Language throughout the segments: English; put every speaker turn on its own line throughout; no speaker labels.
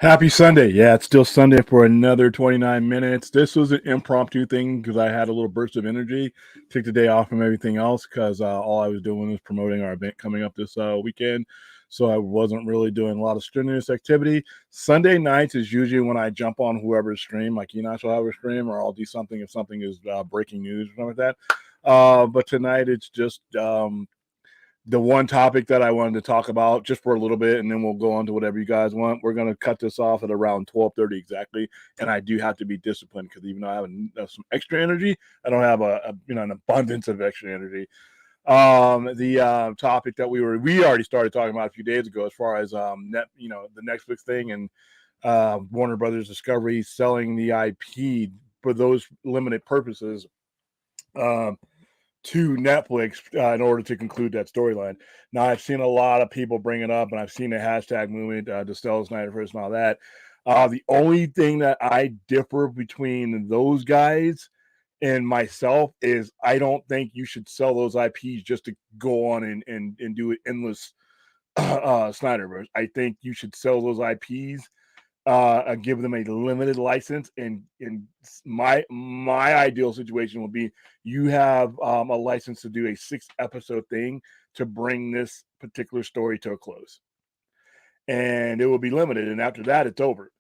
Happy Sunday. Yeah, it's still Sunday for another 29 minutes. This was an impromptu thing because I had a little burst of energy. Took the day off from everything else because all I was doing was promoting our event coming up this weekend. So I wasn't really doing a lot of strenuous activity. Sunday nights is usually when I jump on whoever's stream, like Enoch will have a stream, or I'll do something if something is breaking news or something like that. But tonight it's just the one topic that I wanted to talk about just for a little bit, and then we'll go on to whatever you guys want. We're going to cut this off at around 12:30 exactly, and I do have to be disciplined because even though I have some extra energy, I don't have an abundance of extra energy. The topic that we already started talking about a few days ago, as far as the Netflix thing and Warner Brothers Discovery selling the IP for those limited purposes. To Netflix in order to conclude that storyline. Now, I've seen a lot of people bring it up, and I've seen the hashtag movement, to sell Snyderverse and all that. The only thing that I differ between those guys and myself is I don't think you should sell those IPs just to go on and do an endless Snyderverse. I think you should sell those IPs, give them a limited license, and my ideal situation would be you have a license to do a 6-episode thing to bring this particular story to a close, and it will be limited, and after that it's over.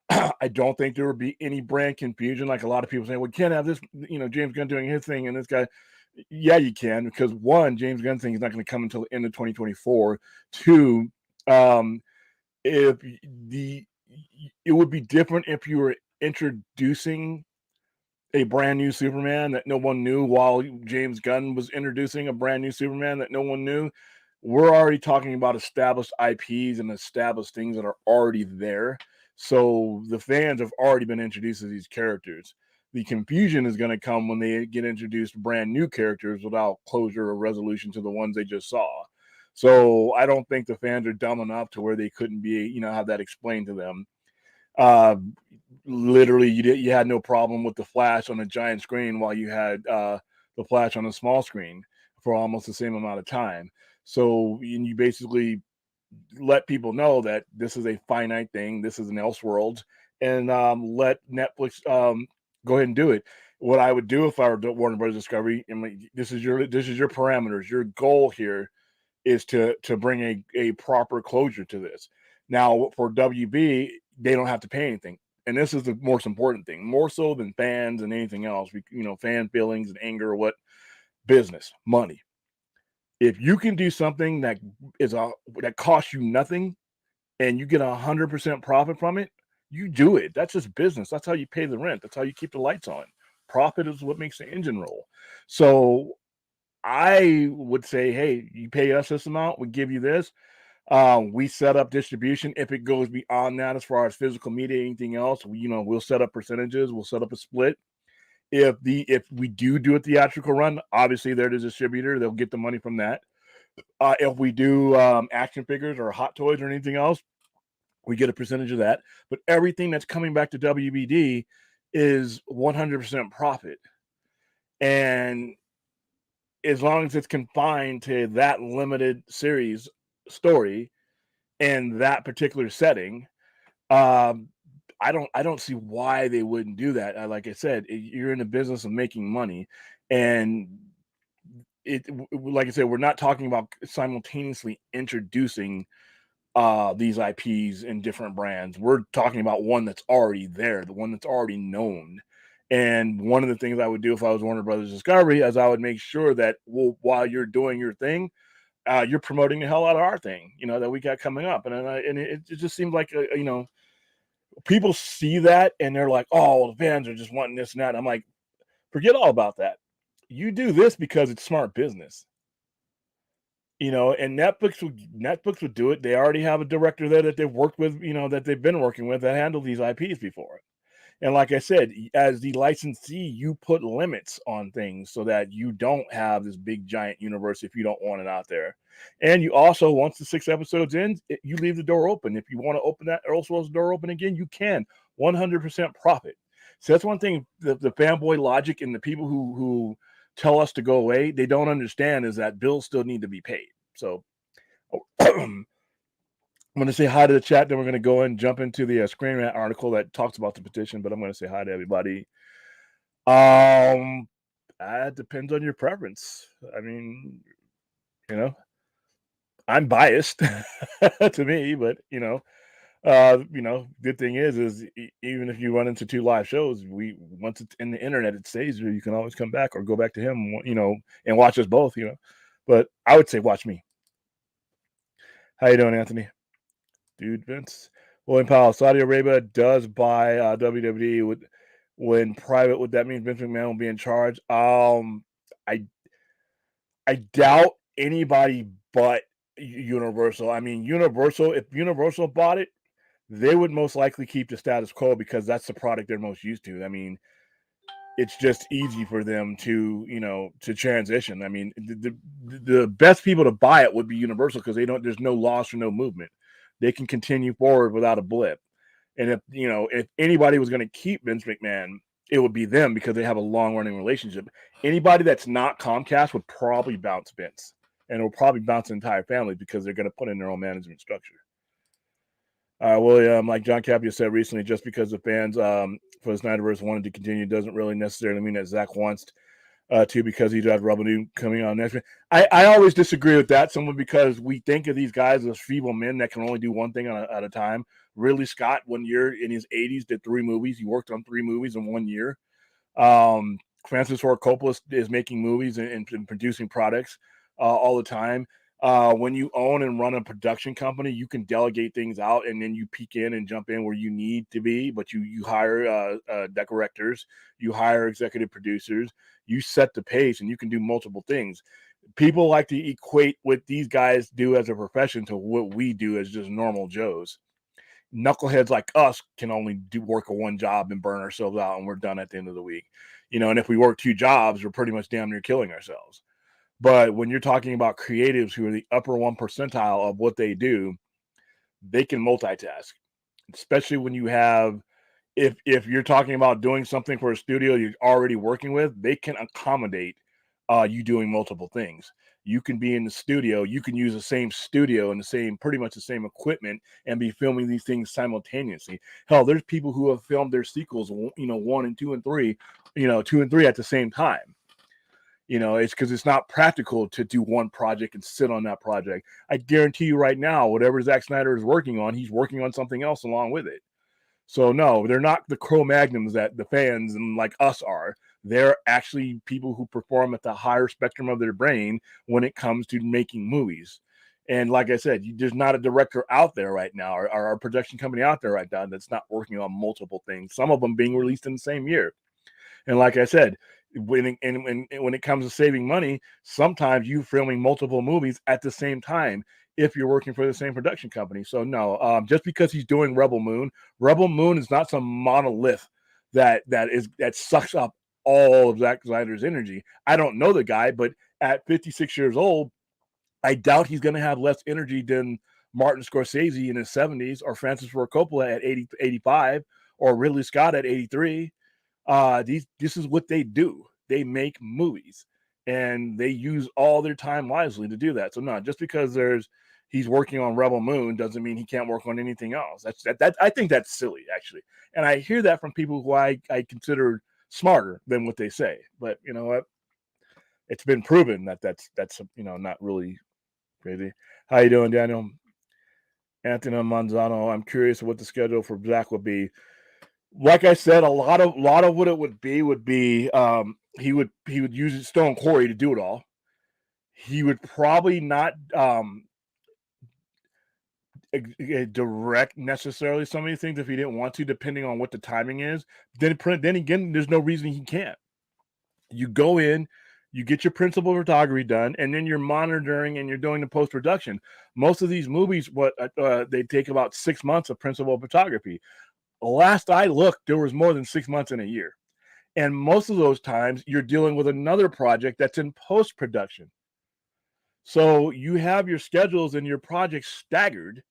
I don't think there would be any brand confusion, like a lot of people saying, well, we can't have this, James Gunn doing his thing and this guy. Yeah, you can, because one, James Gunn thing is not going to come until the end of 2024. Two, if the it would be different if you were introducing a brand new Superman that no one knew while James Gunn was introducing a brand new Superman that no one knew. We're already talking about established IPs and established things that are already there. So the fans have already been introduced to these characters. The confusion is going to come when they get introduced brand new characters without closure or resolution to the ones they just saw. So I don't think the fans are dumb enough to where they couldn't be, have that explained to them. Uh, Literally, you had no problem with the Flash on a giant screen while you had the Flash on a small screen for almost the same amount of time. So you basically let people know that this is a finite thing. This is an Elseworlds, and let Netflix go ahead and do it. What I would do if I were Warner Brothers Discovery, this is your parameters. Your goal here is to bring a proper closure to this. Now, for WB, they don't have to pay anything. And this is the most important thing, more so than fans and anything else. Fan feelings and anger, what business, money. If you can do something that costs you nothing and you get 100% profit from it, you do it. That's just business. That's how you pay the rent. That's how you keep the lights on. Profit is what makes the engine roll. So I would say, hey, you pay us this amount, we give you this. We set up distribution. If it goes beyond that, as far as physical media, anything else, we'll set up percentages. We'll set up a split. If we do a theatrical run, obviously they're the distributor. They'll get the money from that. If we do action figures or hot toys or anything else, we get a percentage of that. But everything that's coming back to WBD is 100% profit. And as long as it's confined to that limited series story and that particular setting, I don't see why they wouldn't do that. Like I said, you're in the business of making money, and like I said, we're not talking about simultaneously introducing these IPs in different brands. We're talking about one that's already there, the one that's already known. And one of the things I would do if I was Warner Brothers Discovery is I would make sure that while you're doing your thing, you're promoting the hell out of our thing, that we got coming up. And it just seems like, people see that and they're like, oh, well, the fans are just wanting this and that. I'm like, forget all about that. You do this because it's smart business. And Netflix would do it. They already have a director there that they've worked with, that they've been working with that handled these IPs before. And like I said, as the licensee, you put limits on things so that you don't have this big giant universe if you don't want it out there. And you also, once the 6 episodes in, you leave the door open. If you want to open that Earlsworth's door open again, you can. 100% profit. So that's one thing the fanboy logic and the people who tell us to go away, they don't understand is that bills still need to be paid. So I'm going to say hi to the chat. Then we're going to go and jump into the Screen Rant article that talks about the petition. But I'm going to say hi to everybody. It depends on your preference. I mean, I'm biased to me, but good thing is even if you run into 2 live shows, once it's in the internet, it stays there. You can always come back or go back to him, and watch us both. But I would say watch me. How you doing, Anthony? Dude, Vince. William Powell. Saudi Arabia does buy WWE. When private, would that mean Vince McMahon will be in charge? I doubt anybody but Universal. I mean, if Universal bought it, they would most likely keep the status quo because that's the product they're most used to. I mean, it's just easy for them to transition. I mean, the best people to buy it would be Universal because there's no loss or no movement. They can continue forward without a blip. And if anybody was going to keep Vince McMahon, it would be them because they have a long running relationship. Anybody that's not Comcast would probably bounce Vince, and it will probably bounce the entire family because they're going to put in their own management structure. William, like John Capia said recently, just because the fans for the Snyderverse wanted to continue doesn't really necessarily mean that Zach wants to, because he's got revenue coming on next. I always disagree with that, someone, because we think of these guys as feeble men that can only do one thing at a time. Ridley Scott, 1 year in his 80s, did 3 movies. He worked on 3 movies in 1 year. Francis Ford Coppola is making movies and producing products all the time. When you own and run a production company, you can delegate things out, and then you peek in and jump in where you need to be. But you hire directors, you hire executive producers, you set the pace, and you can do multiple things. People like to equate what these guys do as a profession to what we do as just normal Joes. Knuckleheads like us can only work a one job and burn ourselves out, and we're done at the end of the week. And if we work 2 jobs, we're pretty much damn near killing ourselves. But when you're talking about creatives who are the upper 1 percentile of what they do, they can multitask, especially when you have, if you're talking about doing something for a studio you're already working with, they can accommodate you doing multiple things. You can be in the studio, you can use the same studio and pretty much the same equipment, and be filming these things simultaneously. Hell, there's people who have filmed their sequels, 1 and 2 and 3, 2 and 3 at the same time. It's because it's not practical to do one project and sit on that project. I guarantee you right now, whatever Zack Snyder is working on, he's working on something else along with it. So no, they're not the Cro-Magnums that the fans and like us are. They're actually people who perform at the higher spectrum of their brain when it comes to making movies. And like I said, there's not a director out there right now, or a production company out there right now that's not working on multiple things, some of them being released in the same year. And like I said, when it comes to saving money, sometimes you filming multiple movies at the same time if you're working for the same production company. So no, just because he's doing Rebel Moon is not some monolith that sucks up all of Zack Snyder's energy. I don't know the guy, but at 56 years old, I doubt he's going to have less energy than Martin Scorsese in his 70s, or Francis Ford Coppola at 85, or Ridley Scott at 83. This is what they do. They make movies, and they use all their time wisely to do that. So no, just because he's working on Rebel Moon doesn't mean he can't work on anything else. That I think that's silly, actually. And I hear that from people who I consider smarter than what they say. But you know what? It's been proven that that's not really crazy. How you doing, Daniel? Anthony Manzano. I'm curious what the schedule for Zach would be. Like I said, a lot of what it would be he would use Stone Corey to do it all. He would probably not direct necessarily some of these things if he didn't want to, depending on what the timing is. Then again, there's no reason he can't. You go in, you get your principal photography done, and then you're monitoring and you're doing the post-production. Most of these movies, they take about 6 months of principal photography. Last I looked, there was more than 6 months in a year. And most of those times, you're dealing with another project that's in post-production. So you have your schedules and your projects staggered,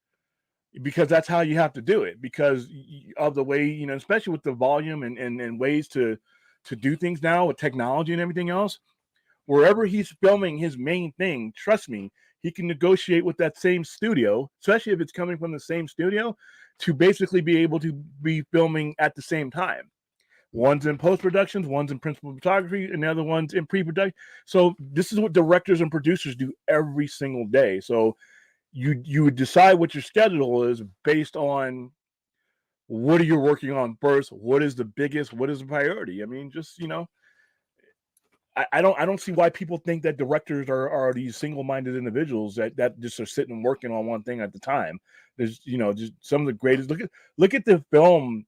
because that's how you have to do it, because of the way, especially with the volume and ways to do things now with technology and everything else. Wherever he's filming his main thing, trust me, he can negotiate with that same studio, especially if it's coming from the same studio, to basically be able to be filming at the same time. One's in post-productions, one's in principal photography, and the other one's in pre-production. So this is what directors and producers do every single day. So you would decide what your schedule is based on what are you working on first, what is the biggest, what is the priority. I mean, just I don't see why people think that directors are these single-minded individuals that just are sitting working on one thing at the time. There's just some of the greatest. Look at the film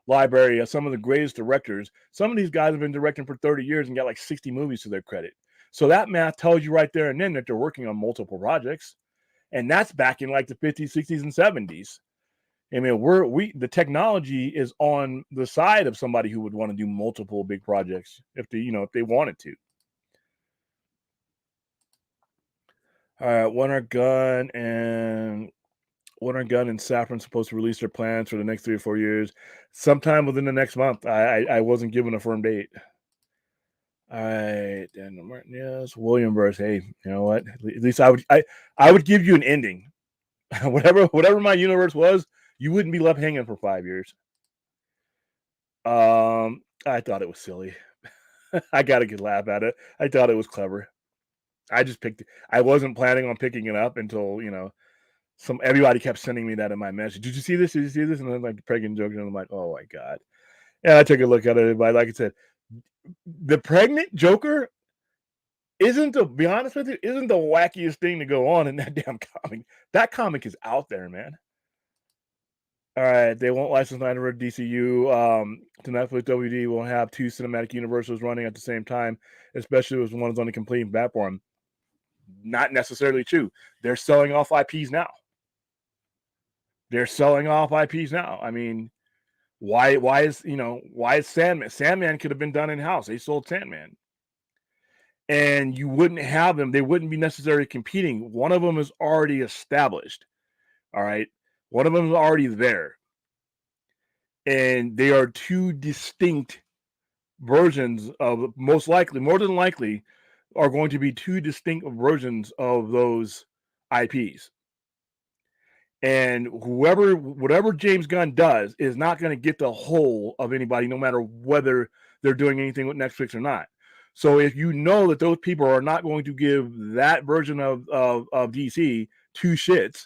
library of some of the greatest directors. Some of these guys have been directing for 30 years and got like 60 movies to their credit. So that math tells you right there and then that they're working on multiple projects. And that's back in like the 50s, 60s, and 70s. I mean, the technology is on the side of somebody who would want to do multiple big projects if they wanted to. All right, Warner Gunn and Safran supposed to release their plans for the next 3 or 4 years, sometime within the next month. I wasn't given a firm date. All right, Daniel Martinez, Williamverse. Hey, you know what? At least I would give you an ending. whatever my universe was, you wouldn't be left hanging for 5 years. I thought it was silly. I got a good laugh at it. I thought it was clever. I just picked it. I wasn't planning on picking it up until everybody kept sending me that in my message. Did you see this? Did you see this? And then like pregnant joke, and I'm like, oh my god. And I took a look at it, but like I said, the pregnant Joker isn't, to be honest with you, isn't the wackiest thing to go on in that damn comic. That comic is out there, man. All right, they won't license Snyderverse DCU to Netflix. WD won't have 2 cinematic universes running at the same time, especially if one's on a complete platform. Not necessarily true. They're selling off IPs now. I mean, why is Sandman? Sandman could have been done in house. They sold Sandman, and you wouldn't have them. They wouldn't be necessarily competing. One of them is already established. All right, one of them is already there, and they are 2 distinct versions of, more than likely, are going to be 2 distinct versions of those IPs. And whatever James Gunn does is not going to get the whole of anybody, no matter whether they're doing anything with Netflix or not. So if you know that those people are not going to give that version of DC 2 shits,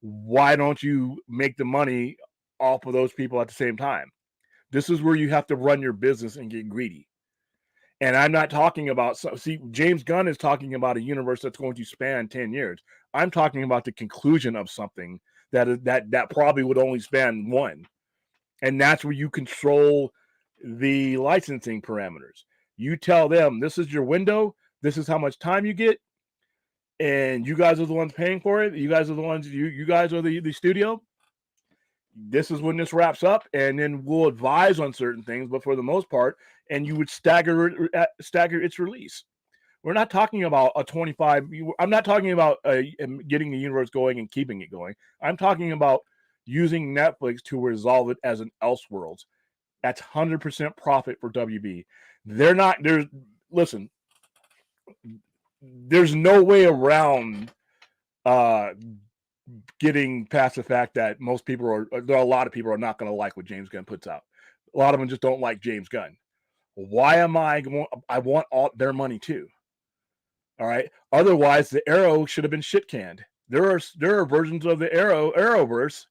why don't you make the money off of those people at the same time? This is where you have to run your business and get greedy. And I'm not talking about, James Gunn is talking about a universe that's going to span 10 years. I'm talking about the conclusion of something that probably would only span 1. And that's where you control the licensing parameters. You tell them, this is your window, this is how much time you get, and you guys are the ones paying for it. You guys are the ones, you guys are the studio. This is when this wraps up, and then we'll advise on certain things, but for the most part, and you would stagger its release. We're not talking about a 25. I'm not talking about getting the universe going and keeping it going. I'm talking about using Netflix to resolve it as an Elseworlds. That's 100% profit for WB. Listen, there's no way around getting past the fact that there are a lot of people are not going to like what James Gunn puts out. A lot of them just don't like James Gunn. Why am I want all their money too? All right. Otherwise, the Arrow should have been shit canned. There are versions of the Arrowverse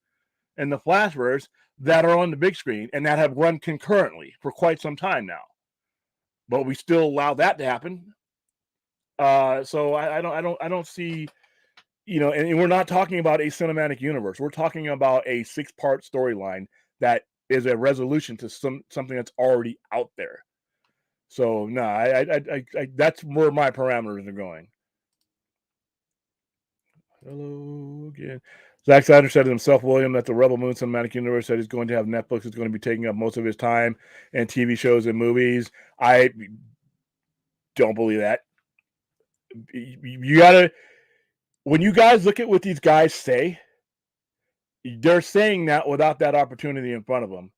and the Flashverse that are on the big screen and that have run concurrently for quite some time now. But we still allow that to happen. So I don't see, and we're not talking about a cinematic universe. We're talking about a 6-part storyline that is a resolution to something that's already out there. So no, I that's where my parameters are going. Hello again. Zack Snyder said to himself, William, that the Rebel Moon cinematic universe that he's going to have Netflix is going to be taking up most of his time and TV shows and movies. I don't believe that. You gotta, when you guys look at what these guys say, they're saying that without that opportunity in front of them.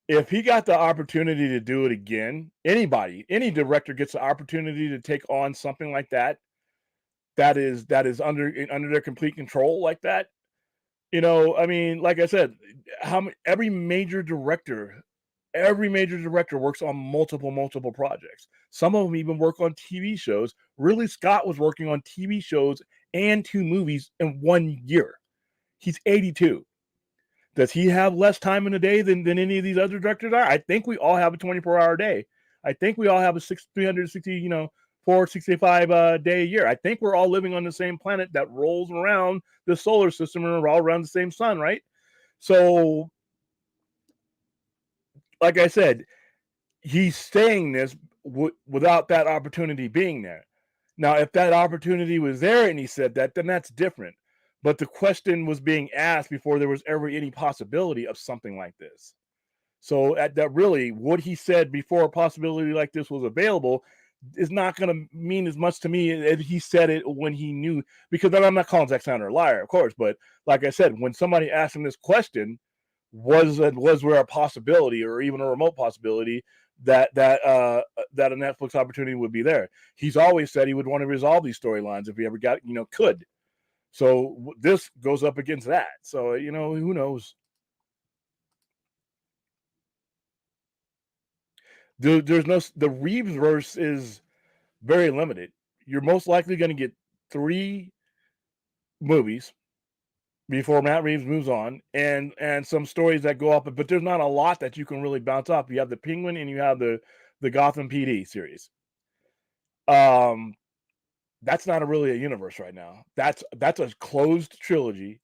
If he got the opportunity to do it again, any director gets the opportunity to take on something like that, that is under their complete control like that. I mean, like I said, every major director works on multiple projects. Some of them even work on TV shows. Ridley Scott was working on TV shows and 2 movies in 1 year. He's 82. Does he have less time in a day than any of these other directors are? I think we all have a 24-hour day. I think we all have a 360, 465 day a year. I think we're all living on the same planet that rolls around the solar system and we're all around the same sun, right? So, like I said, he's saying this without that opportunity being there. Now, if that opportunity was there and he said that, then that's different. But the question was being asked before there was ever any possibility of something like this. So at that, really, what he said before a possibility like this was available is not going to mean as much to me as he said it when he knew. Because I'm not calling Zack Snyder a liar, of course, but like I said, when somebody asked him this question, was there a possibility or even a remote possibility that a Netflix opportunity would be there? He's always said he would want to resolve these storylines if he ever could. So this goes up against that. So who knows? There's no the Reeves verse is very limited. You're most likely going to get 3 movies before Matt Reeves moves on, and some stories that go up, but there's not a lot that you can really bounce off. You have the Penguin and you have the Gotham PD series. That's not really a universe right now. That's a closed trilogy,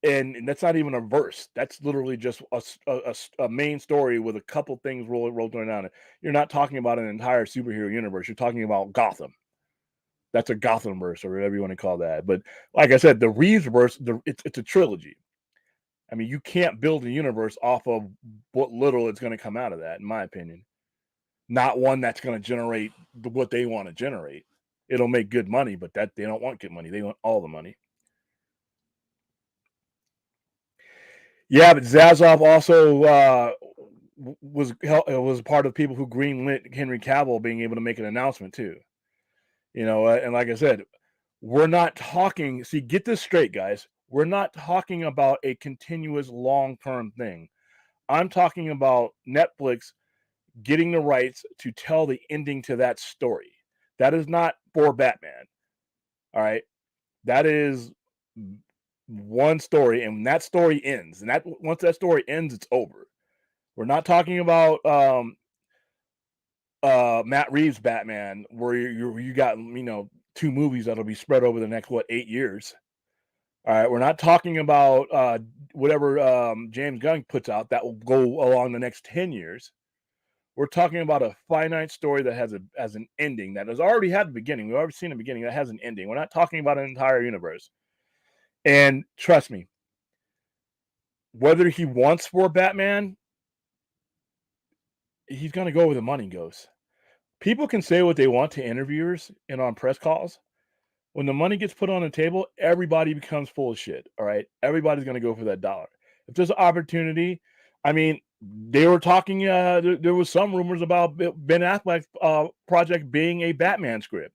and that's not even a verse. That's literally just a main story with a couple things rolled around it. You're not talking about an entire superhero universe. You're talking about Gotham. That's a Gotham verse or whatever you want to call that. But like I said, the Reeves verse, it's a trilogy. I mean, you can't build a universe off of what little is going to come out of that, in my opinion. Not one that's going to generate what they want to generate. It'll make good money, but that they don't want good money. They want all the money. Yeah, but Zazoff also was part of people who greenlit Henry Cavill being able to make an announcement too. And like I said, we're not talking. See, get this straight, guys. We're not talking about a continuous long-term thing. I'm talking about Netflix getting the rights to tell the ending to that story. That is not for Batman. All right. That is one story, and when that story ends, and that once that story ends, it's over. We're not talking about Matt Reeves Batman, where you got 2 movies that'll be spread over the next 8 years. All right, we're not talking about whatever James Gunn puts out that will go along the next 10 years. We're talking about a finite story that has an ending that has already had the beginning. We've already seen the beginning that has an ending. We're not talking about an entire universe. And trust me, whether he wants for Batman, he's going to go where the money goes. People can say what they want to interviewers and on press calls. When the money gets put on the table, everybody becomes full of shit. All right. Everybody's going to go for that dollar. If there's an opportunity, I mean, they were talking, there was some rumors about Ben Affleck's project being a Batman script.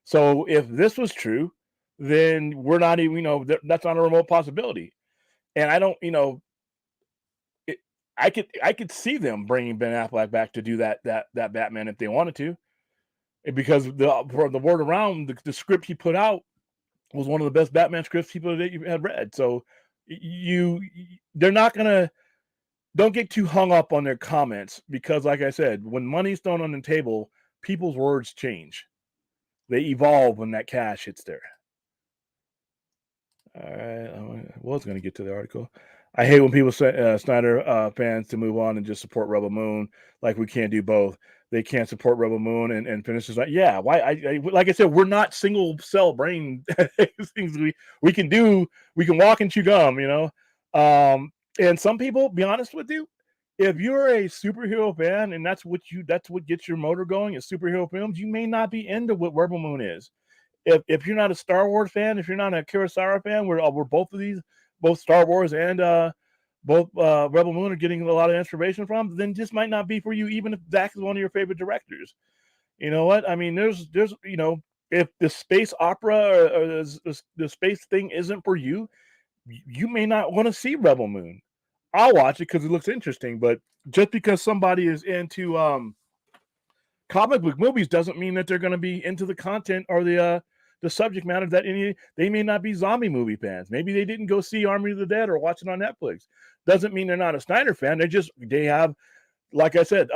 So if this was true, then we're not even, that's not a remote possibility. And I don't, I could see them bringing Ben Affleck back to do that Batman if they wanted to, because the word around the script he put out was one of the best Batman scripts people had read. So they're not gonna, don't get too hung up on their comments, because like I said, when money's thrown on the table, people's words change. They evolve when that cash hits there. All right, I was going to get to the article. I hate when people say Snyder fans to move on and just support Rebel Moon. Like, we can't do both. They can't support Rebel Moon and finish this. Yeah, why? Like I said, we're not single cell brain things. We can walk and chew gum, And some people, be honest with you, if you're a superhero fan and that's what gets your motor going is superhero films, you may not be into what Rebel Moon is. If you're not a Star Wars fan, if you're not a Kurosawa fan, we're both Star Wars and both Rebel Moon are getting a lot of inspiration from, then this might not be for you, even if Zach is one of your favorite directors. You know what? I mean, there's if the space opera or the space thing isn't for you, you may not want to see Rebel Moon. I'll watch it because it looks interesting, but just because somebody is into comic book movies doesn't mean that they're going to be into the content or the subject matter that they may not be zombie movie fans. Maybe they didn't go see Army of the Dead or watch it on Netflix. Doesn't mean they're not a Snyder fan. They have, like I said,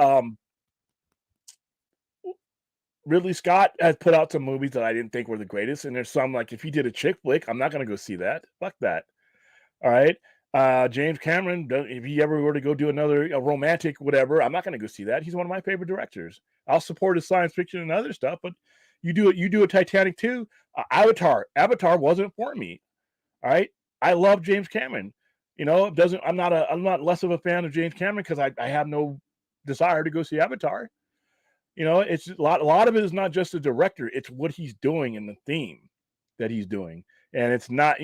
Ridley Scott has put out some movies that I didn't think were the greatest, and there's some like if he did a chick flick, I'm not going to go see that. Fuck that. All right. James Cameron, if he ever were to go do another romantic whatever, I'm not going to go see that. He's one of my favorite directors. I'll support his science fiction and other stuff, but you do a Titanic too. Avatar wasn't for me. All right. I love James Cameron. I'm not less of a fan of James Cameron because I have no desire to go see Avatar. It's a lot of it is not just the director, it's what he's doing and the theme that he's doing. And it's not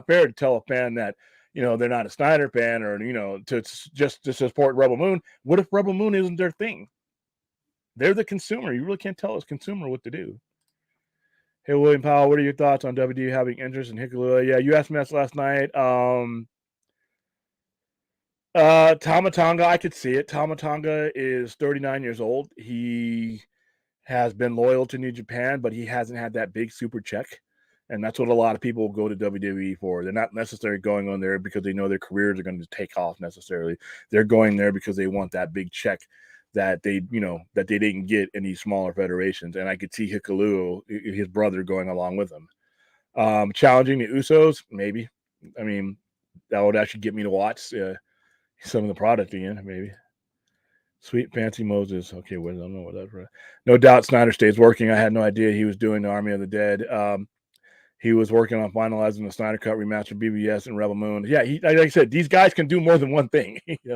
fair to tell a fan that, they're not a Snyder fan or, to support Rebel Moon. What if Rebel Moon isn't their thing? They're the consumer. You really can't tell us consumer what to do. Hey, William Powell, what are your thoughts on WD having interest in Hikalua? Yeah, you asked me that last night. Tama Tonga, I could see it. Tama Tonga is 39 years old. He has been loyal to New Japan, but he hasn't had that big super check. And that's what a lot of people go to WWE for. They're not necessarily going on there because they know their careers are going to take off necessarily. They're going there because they want that big check that they didn't get in these smaller federations. And I could see Hikalu, his brother, going along with him. Challenging the Usos, maybe. I mean, that would actually get me to watch some of the product again, maybe. Sweet Fancy Moses. Okay, I don't know what that's for. No doubt Snyder stays working. I had no idea he was doing the Army of the Dead. He was working on finalizing the Snyder Cut remaster, BBS, and Rebel Moon. Yeah, like I said, these guys can do more than one thing. It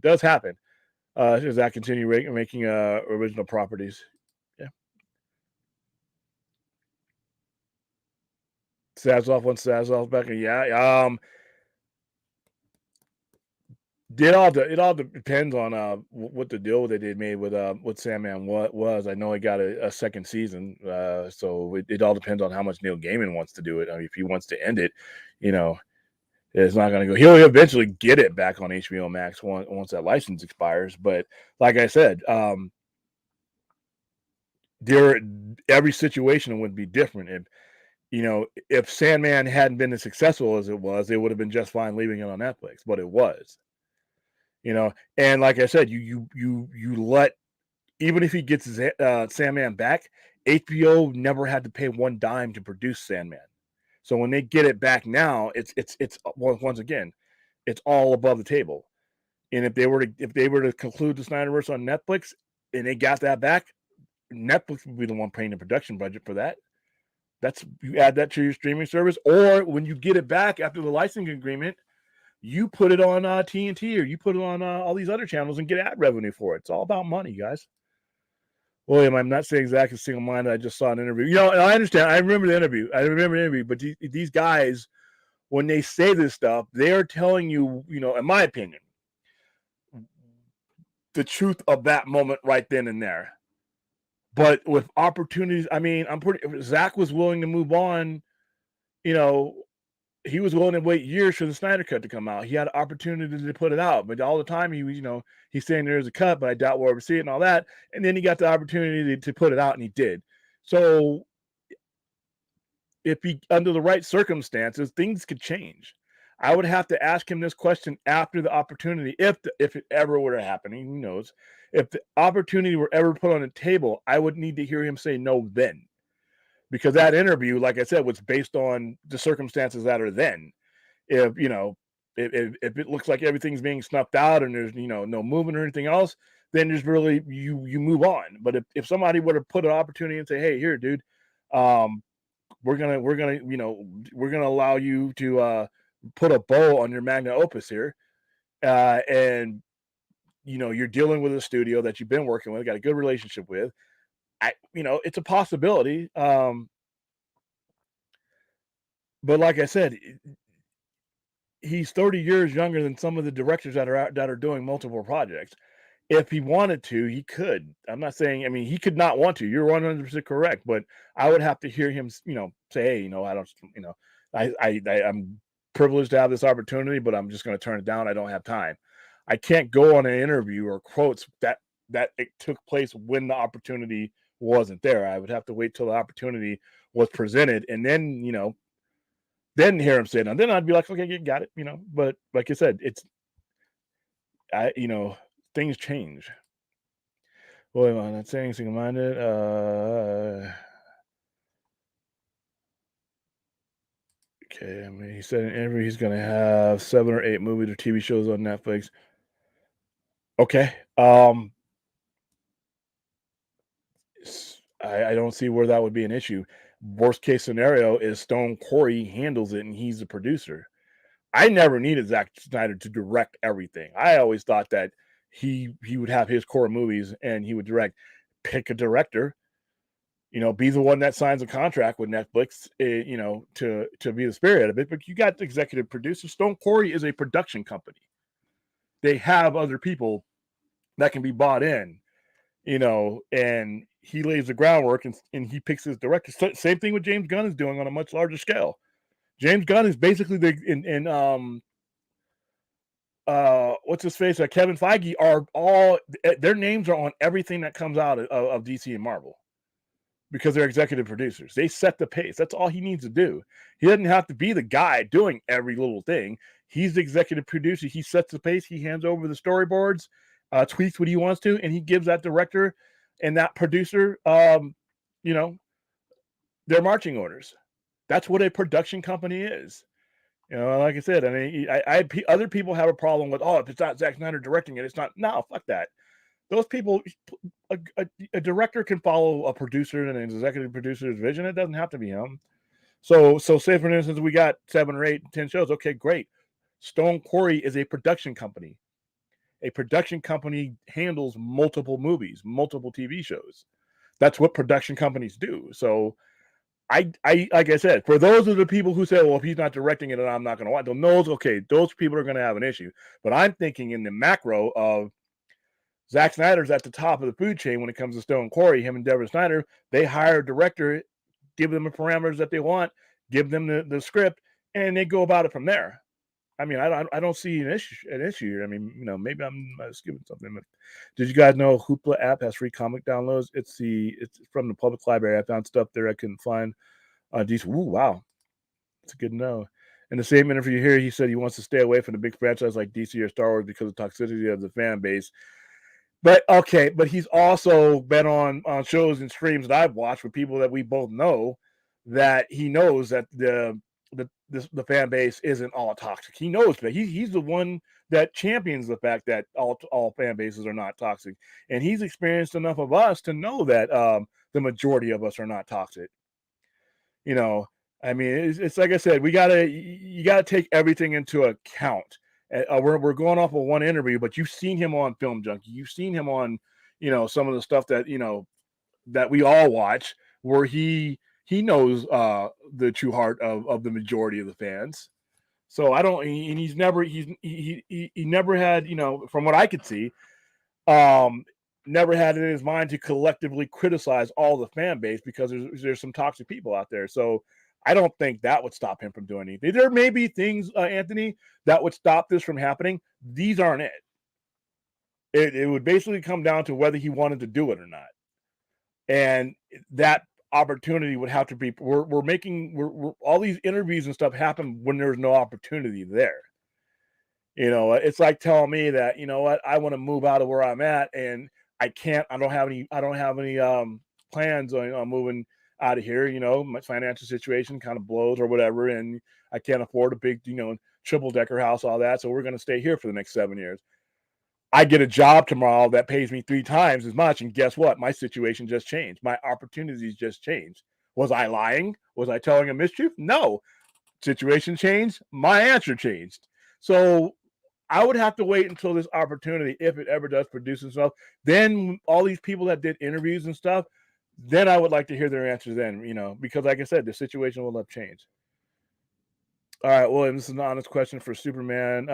does happen. Does that continue making original properties? Yeah. Sazloff wants Sazloff back. Yeah. It all depends on what the deal that they made with Sandman was. I know he got a second season, so it all depends on how much Neil Gaiman wants to do it. I mean, if he wants to end it, it's not going to go. He'll eventually get it back on HBO Max once that license expires. But like I said, every situation would be different. If Sandman hadn't been as successful as it was, it would have been just fine leaving it on Netflix, but it was. And like I said, you let, even if he gets his Sandman back, HBO never had to pay one dime to produce Sandman. So when they get it back now, it's once again, it's all above the table. And if they were to conclude the Snyderverse on Netflix and they got that back, Netflix would be the one paying the production budget for that. You add that to your streaming service, or when you get it back after the licensing agreement, you put it on TNT or you put it on all these other channels and get ad revenue for it. It's all about money, guys. William, I'm not saying exactly single minded. I just saw an interview. And I understand. I remember the interview. But these guys, when they say this stuff, they are telling you, in my opinion, the truth of that moment right then and there. But with opportunities, I mean, Zach was willing to move on, he was willing to wait years for the Snyder Cut to come out. He had an opportunity to put it out, but all the time he was, he's saying there's a cut, but I doubt we'll ever see it and all that. And then he got the opportunity to put it out, and he did. So if he, under the right circumstances, things could change. I would have to ask him this question after the opportunity, if it ever were to happen. Who knows? If the opportunity were ever put on the table, I would need to hear him say no then. Because that interview, like I said, was based on the circumstances that are then. If if it looks like everything's being snuffed out and there's no movement or anything else, then there's really you move on. But if somebody would have put an opportunity and say, hey, here, dude, we're gonna allow you to put a bow on your magna opus here, and you're dealing with a studio that you've been working with, got a good relationship with. It's a possibility. But like I said, he's 30 years younger than some of the directors that are doing multiple projects. if he wanted to, he could. I'm not saying, I mean, he could not want to. You're 100% correct, but I would have to hear him, say, hey, I don't, I'm privileged to have this opportunity, but I'm just going to turn it down. I don't have time. I can't go on an interview or quotes that it took place when the opportunity wasn't there. I would have to wait till the opportunity was presented, and then, then hear him say it. And then I'd be like, okay, you got it, But like I said, things change. Well, I'm not saying single-minded. Okay, I mean, he said in an interview he's going to have 7 or 8 movies or TV shows on Netflix. Okay. I don't see where that would be an issue. Worst case scenario is Stone Corey handles it and he's the producer. I never needed Zack Snyder to direct everything. I always thought that he would have his core movies and he would direct. Pick a director, be the one that signs a contract with Netflix, to be the spirit of it. But you got the executive producer. Stone Corey is a production company. They have other people that can be bought in, and he lays the groundwork and he picks his director. Same thing with James Gunn is doing on a much larger scale. James Gunn is basically what's his face? Kevin Feige are all their names are on everything that comes out of DC and Marvel because they're executive producers. They set the pace. That's all he needs to do. He doesn't have to be the guy doing every little thing. He's the executive producer. He sets the pace. He hands over the storyboards, tweaks what he wants to, and he gives that director and that producer, their marching orders. That's what a production company is. Like I said, I mean, other people have a problem with, if it's not Zack Snyder directing it, it's not. No, fuck that. Those people, a director can follow a producer and an executive producer's vision. It doesn't have to be him. So say for instance, we got 7 or 8, 10 shows. Okay, great. Stone Corey is a production company. A production company handles multiple movies, multiple TV shows. That's what production companies do. So I like I said, for those of the people who say, well, if he's not directing it, I'm not going to watch them. Those people are going to have an issue. But I'm thinking in the macro of Zack Snyder's at the top of the food chain when it comes to Stone Corey. Him and Deborah Snyder, they hire a director, give them the parameters that they want, give them the script, and they go about it from there. I mean, I don't see an issue. I mean, maybe I'm skipping something. But did you guys know Hoopla app has free comic downloads? It's from the public library. I found stuff there I couldn't find. Decent. Ooh, wow, that's good to know. In the same interview here, he said he wants to stay away from the big franchise like DC or Star Wars because of the toxicity of the fan base. But he's also been on shows and streams that I've watched with people that we both know that he knows that the fan base isn't all toxic. He knows that he's the one that champions the fact that all fan bases are not toxic, and he's experienced enough of us to know that the majority of us are not toxic. I mean, it's like I said, you gotta take everything into account. We're going off of one interview, but you've seen him on Film Junkie. You've seen him on, some of the stuff that that we all watch, where he knows the true heart of the majority of the fans. So I don't. He never had, from what I could see, never had it in his mind to collectively criticize all the fan base because there's some toxic people out there. So I don't think that would stop him from doing anything. There may be things, Anthony, that would stop this from happening. These aren't it. It would basically come down to whether he wanted to do it or not. And that opportunity would have to be, we're making all these interviews and stuff happen when there's no opportunity there. It's like telling me that, I want to move out of where I'm at and I can't, I don't have any plans on moving out of here. My financial situation kind of blows or whatever, and I can't afford a big, triple decker house, all that. So we're going to stay here for the next 7 years. I get a job tomorrow that pays me 3 times as much. And guess what? My situation just changed. My opportunities just changed. Was I lying? Was I telling a mischief? No. Situation changed. My answer changed. So I would have to wait until this opportunity, if it ever does produce itself. Then all these people that did interviews and stuff, then I would like to hear their answers then, because like I said, the situation will have changed. All right, William, this is an honest question for Superman.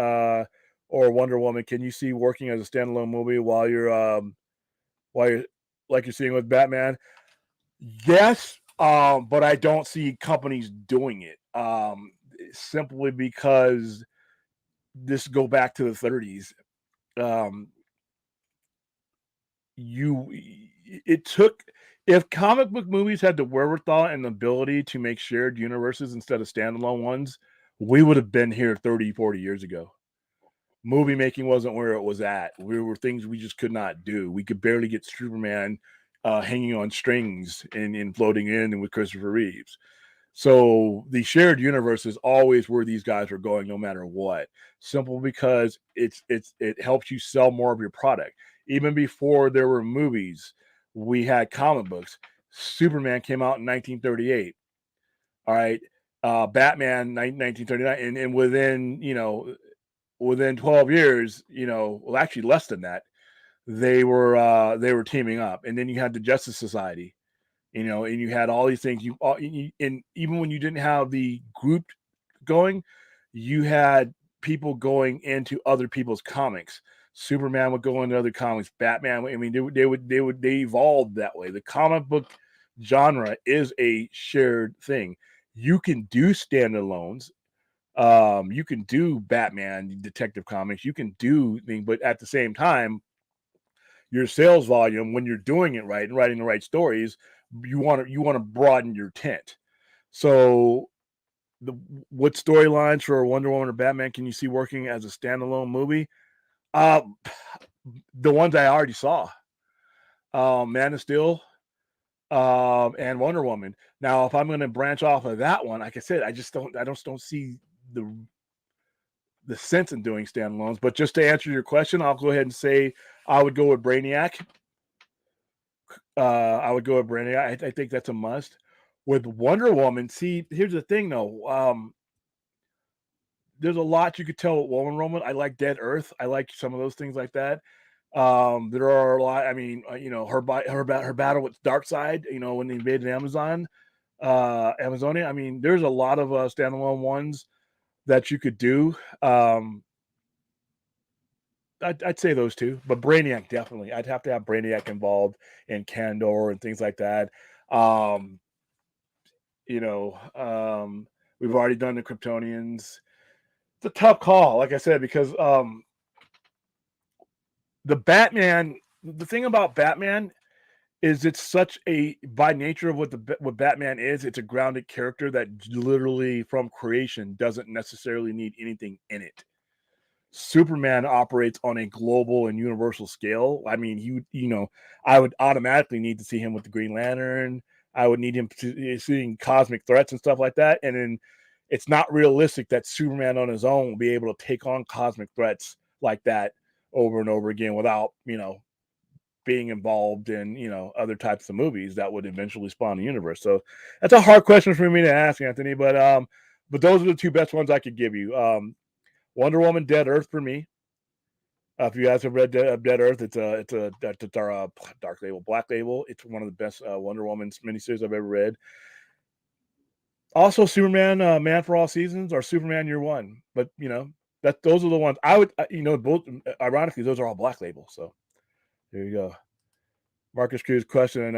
or Wonder Woman can you see working as a standalone movie while you're like you're seeing with Batman? Yes, but I don't see companies doing it. Simply because this go back to the 30s. Um, you it took if comic book movies had the wherewithal and the ability to make shared universes instead of standalone ones, we would have been here 30, 40 years ago. Movie making wasn't where it was at. We were things we just could not do. We could barely get Superman hanging on strings and floating in and with Christopher Reeves. So the shared universe is always where these guys are going, no matter what. Simple because it helps you sell more of your product. Even before there were movies, we had comic books. Superman came out in 1938. All right, Batman 1939, and within 12 years, well, actually less than that, they were teaming up, and then you had the Justice Society, and you had all these things. And even when you didn't have the group going, you had people going into other people's comics. Superman would go into other comics. Batman. I mean, they evolved that way. The comic book genre is a shared thing. You can do standalones. You can do Batman Detective Comics. You can do things, but at the same time, your sales volume when you're doing it right and writing the right stories, you want to broaden your tent. So the what storylines for Wonder Woman or Batman can you see working as a standalone movie? Uh the ones I already saw. Man of Steel, and Wonder Woman. Now, if I'm going to branch off of that one, like I said, I just don't see the the sense in doing standalones. But just to answer your question, I'll go ahead and say I would go with Brainiac. I would go with Brainiac. I think that's a must. With Wonder Woman, see, here's the thing though. There's a lot you could tell with Wonder Woman. I like Dead Earth. I like some of those things like that. There are a lot. I mean, her battle with Darkseid. When they invaded Amazonia. I mean, there's a lot of standalone ones that you could do. I'd say those two, but Brainiac definitely. I'd have to have Brainiac involved in Kandor and things like that. Um, you know, um, we've already done the Kryptonians. It's a tough call, like I said, because the Batman. The thing about Batman is it's such a by nature of what Batman is. It's a grounded character that literally from creation doesn't necessarily need anything in it. Superman operates on a global and universal scale. I mean, I would automatically need to see him with the Green Lantern. I would need him seeing cosmic threats and stuff like that. And then it's not realistic that Superman on his own will be able to take on cosmic threats like that over and over again without, being involved in, other types of movies that would eventually spawn a universe. So that's a hard question for me to ask, Anthony. But those are the two best ones I could give you. Wonder Woman, Dead Earth for me. If you guys have read Dead Earth, it's our dark label, black label. It's one of the best Wonder Woman miniseries I've ever read. Also, Superman, Man for All Seasons, or Superman Year One. But those are the ones I would, both. Ironically, those are all black labels. So there you go. Marcus Cruz question: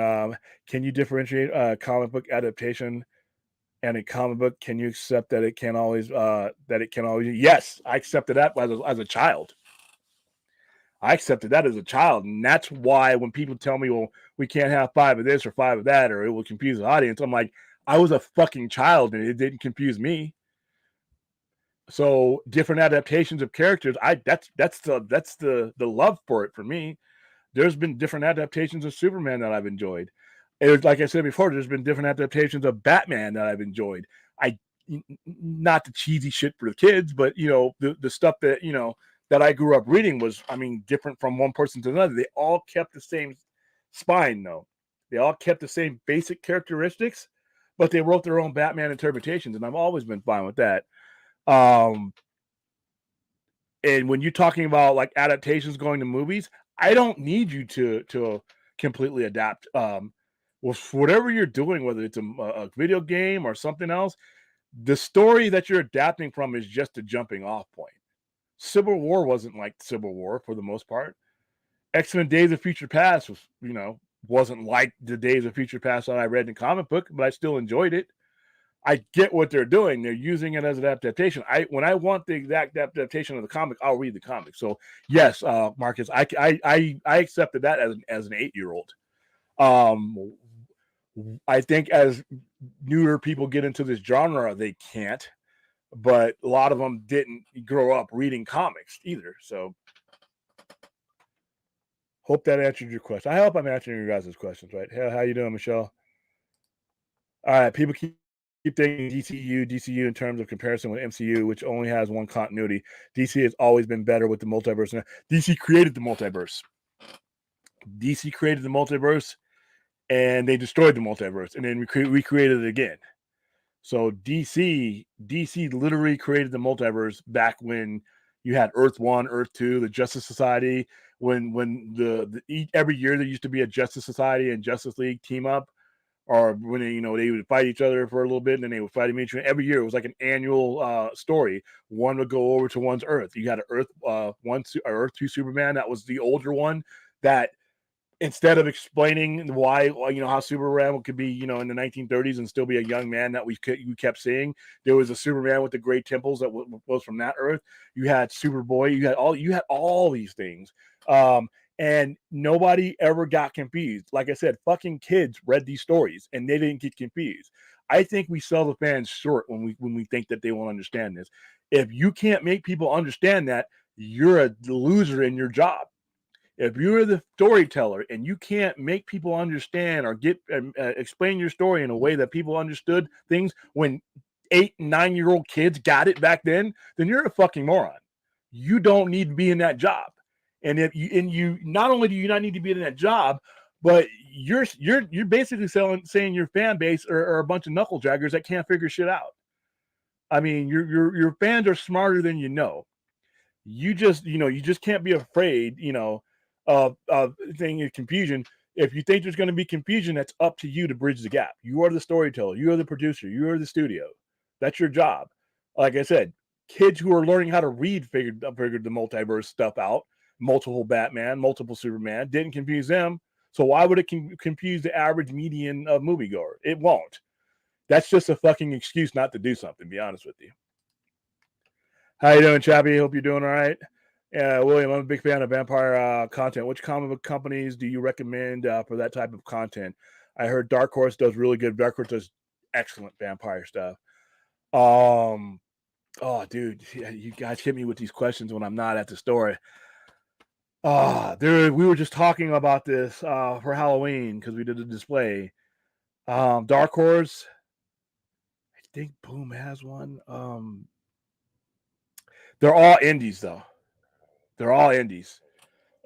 can you differentiate a comic book adaptation and a comic book? Can you accept that it can always Yes, I accepted that as a child. I accepted that as a child, and that's why when people tell me, "Well, we can't have 5 of this or 5 of that, or it will confuse the audience," I'm like, I was a fucking child, and it didn't confuse me. So different adaptations of characters, that's the love for it for me. There's been different adaptations of Superman that I've enjoyed. Like I said before, there's been different adaptations of Batman that I've enjoyed. I Not the cheesy shit for the kids, but the stuff that that I grew up reading was, I mean, different from one person to another. They all kept the same spine, though. They all kept the same basic characteristics, but they wrote their own Batman interpretations, and I've always been fine with that. Um, and when you're talking about like adaptations going to movies, I don't need you to completely adapt. With whatever you're doing, whether it's a video game or something else, the story that you're adapting from is just a jumping off point. Civil War wasn't like Civil War for the most part. X-Men Days of Future Past was, wasn't like the Days of Future Past that I read in the comic book, but I still enjoyed it. I get what they're doing. They're using it as an adaptation. When I want the exact adaptation of the comic, I'll read the comic. So yes, Marcus, I accepted that as an 8-year-old. I think as newer people get into this genre, they can't. But a lot of them didn't grow up reading comics either. So hope that answered your question. I hope I'm answering your guys' questions, right? How you doing, Michelle? All right, people keep thinking DCU in terms of comparison with MCU, which only has one continuity. DC has always been better with the multiverse. DC created the multiverse. DC created the multiverse, and they destroyed the multiverse, and then recreated it again. So DC literally created the multiverse back when you had Earth 1, Earth 2, the Justice Society. When every year there used to be a Justice Society and Justice League team up, or when they would fight each other for a little bit, and then they would fight each other. Every year it was like an annual story. One would go over to one's Earth. You had an Earth 1, Earth 2 Superman. That was the older one. That instead of explaining why, how Superman could be, in the 1930s and still be a young man that we kept seeing, there was a Superman with the gray temples that was from that Earth. You had Superboy. You had all these things. And nobody ever got confused. Like I said, fucking kids read these stories and they didn't get confused. I think we sell the fans short when we think that they won't understand this. If you can't make people understand that, you're a loser in your job. If you're the storyteller and you can't make people understand or explain your story in a way that people understood things when 8 and 9-year-old kids got it back then you're a fucking moron. You don't need to be in that job. And you not only do you not need to be in that job, but you're basically saying your fan base are a bunch of knuckle jaggers that can't figure shit out. I mean, your fans are smarter than you know. You just can't be afraid, of thing is confusion. If you think there's going to be confusion, that's up to you to bridge the gap. You are the storyteller. You are the producer. You are the studio. That's your job. Like I said, kids who are learning how to read figured the multiverse stuff out. Multiple Batman, multiple Superman, didn't confuse them. So why would it confuse the average median moviegoer? It won't. That's just a fucking excuse not to do something, to be honest with you. How you doing, Chappie? Hope you're doing all right. William, I'm a big fan of vampire content. Which comic book companies do you recommend for that type of content? I heard Dark Horse does really good. Dark Horse does excellent vampire stuff. Oh, dude, you guys hit me with these questions when I'm not at the store. We were just talking about this for Halloween because we did a display. Dark Horse, I think Boom has one. They're all indies though. They're all indies.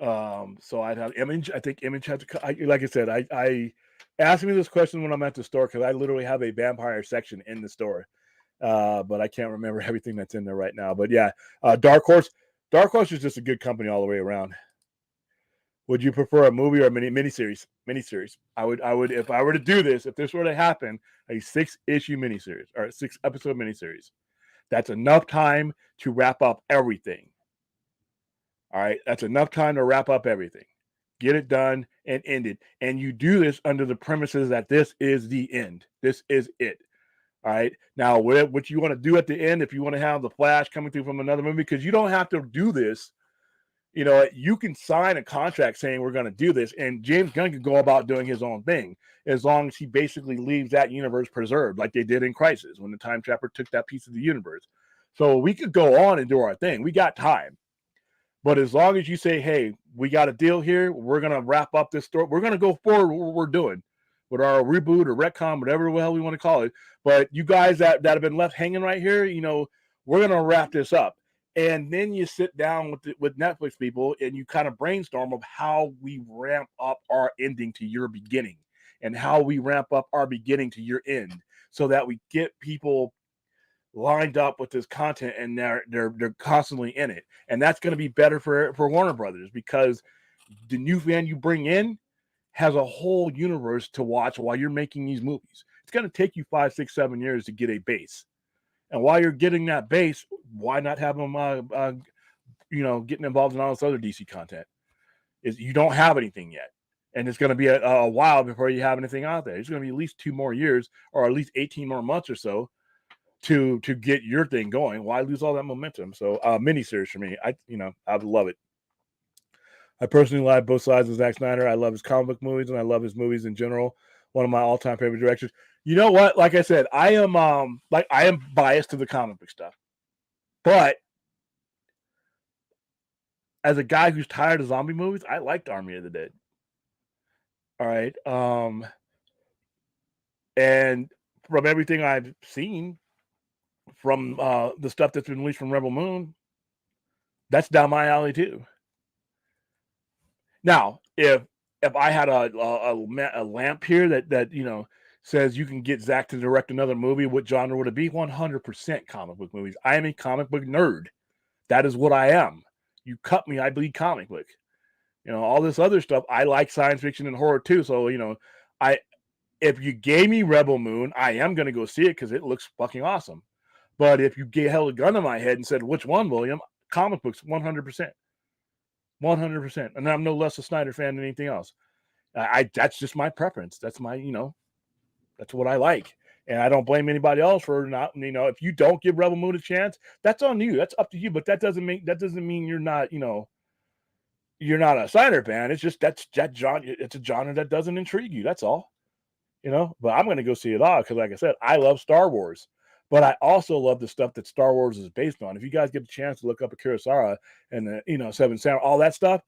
So I'd have Image. I think Image has to. Like I said, I ask me this question when I'm at the store because I literally have a vampire section in the store. But I can't remember everything that's in there right now. But yeah, Dark Horse. Dark Horse is just a good company all the way around. Would you prefer a movie or a miniseries? Miniseries. I would if I were to do this, if this were to happen, a 6-issue miniseries or a 6-episode miniseries. That's enough time to wrap up everything. All right, that's enough time to wrap up everything. Get it done and end it. And you do this under the premises that this is the end. This is it. All right. Now, what you want to do at the end, if you want to have the Flash coming through from another movie, because you don't have to do this. You can sign a contract saying we're going to do this, and James Gunn can go about doing his own thing as long as he basically leaves that universe preserved, like they did in Crisis when the Time Trapper took that piece of the universe. So we could go on and do our thing. We got time. But as long as you say, hey, we got a deal here, we're going to wrap up this story. We're going to go forward what we're doing with our reboot or retcon, whatever the hell we want to call it. But you guys that have been left hanging right here, we're going to wrap this up. And then you sit down with Netflix people and you kind of brainstorm of how we ramp up our ending to your beginning and how we ramp up our beginning to your end so that we get people lined up with this content and they're constantly in it. And that's going to be better for Warner Brothers because the new fan you bring in has a whole universe to watch while you're making these movies. It's going to take you 5, 6, 7 years to get a base. And while you're getting that base, why not have them getting involved in all this other DC content. Is you don't have anything yet, and it's going to be a while before you have anything out there. It's going to be at least 2 more years, or at least 18 more months or so, to get your thing going. Why lose all that momentum? So, miniseries for me, I would love it. I personally like both sides of Zack Snyder. I love his comic book movies, and I love his movies in general. One of my all-time favorite directors. You know what? Like I said, I am biased to the comic book stuff, but as a guy who's tired of zombie movies, I liked Army of the Dead. All right, and from everything I've seen from the stuff that's been released from Rebel Moon, that's down my alley too. Now, if I had a lamp here that says you can get Zach to direct another movie, what genre would it be? 100% comic book movies. I am a comic book nerd. That is what I am. You cut me, I bleed comic book. All this other stuff. I like science fiction and horror too. So if you gave me Rebel Moon, I am going to go see it because it looks fucking awesome. But if you held a gun to my head and said, which one, William? Comic books, 100%. 100%. And I'm no less a Snyder fan than anything else. That's just my preference. That's that's what I like. And I don't blame anybody else for not, if you don't give Rebel Moon a chance, that's on you. That's up to you. But that doesn't mean you're not, you're not a Snyder fan. It's just that genre. It's a genre that doesn't intrigue you. That's all. But I'm going to go see it all because, like I said, I love Star Wars. But I also love the stuff that Star Wars is based on. If you guys get a chance to look up Akira Kurosawa and the Seven Samurai, all that stuff,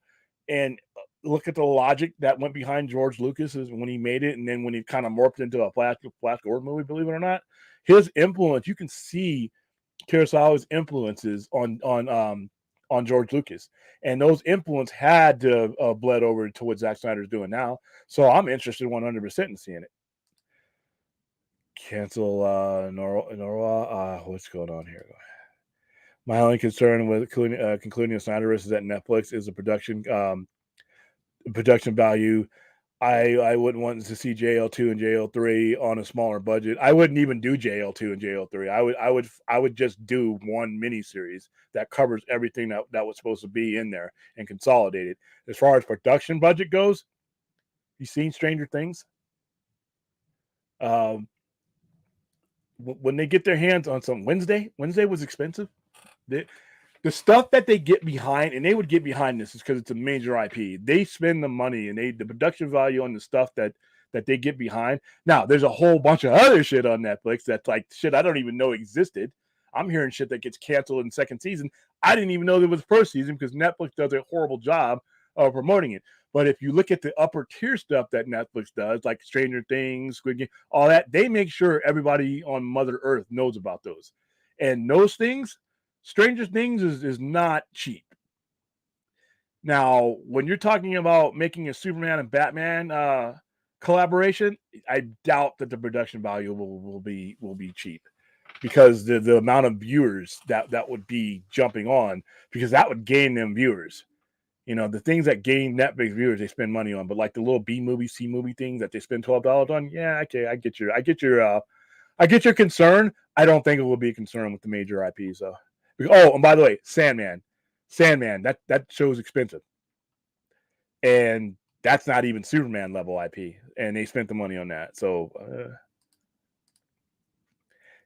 and look at the logic that went behind George Lucas when he made it, and then when he kind of morphed into a Flash Gordon movie, believe it or not, his influence, you can see Kurosawa's influences on George Lucas, and those influence had to bled over to what Zack Snyder's doing now. So I'm interested 100% in seeing it. Cancel Norwa. What's going on here? My only concern with concluding the Snyderverse is that Netflix is a production value. I wouldn't want to see JL2 and JL3 on a smaller budget. I wouldn't even do JL2 and JL3. I would just do one miniseries that covers everything that was supposed to be in there and consolidate it. As far as production budget goes, you seen Stranger Things? When they get their hands on some Wednesday was expensive. The stuff that they get behind, and they would get behind this, is because it's a major IP. They spend the money and the production value on the stuff that they get behind. Now, there's a whole bunch of other shit on Netflix that's like shit I don't even know existed. I'm hearing shit that gets canceled in the second season. I didn't even know there was a first season because Netflix does a horrible job of promoting it. But if you look at the upper tier stuff that Netflix does, like Stranger Things, Squid Game, all that, they make sure everybody on Mother Earth knows about those. And those things, Stranger Things is not cheap. Now, when you're talking about making a Superman and Batman collaboration, I doubt that the production value will be cheap, because the amount of viewers that would be jumping on, because that would gain them viewers. The things that gain Netflix viewers, they spend money on. But like the little B movie, C movie things that they spend $12 on, yeah, okay, I get your concern. I don't think it will be a concern with the major IPs though. Oh, and by the way, Sandman, that show's expensive, and that's not even Superman level IP, and they spent the money on that. So,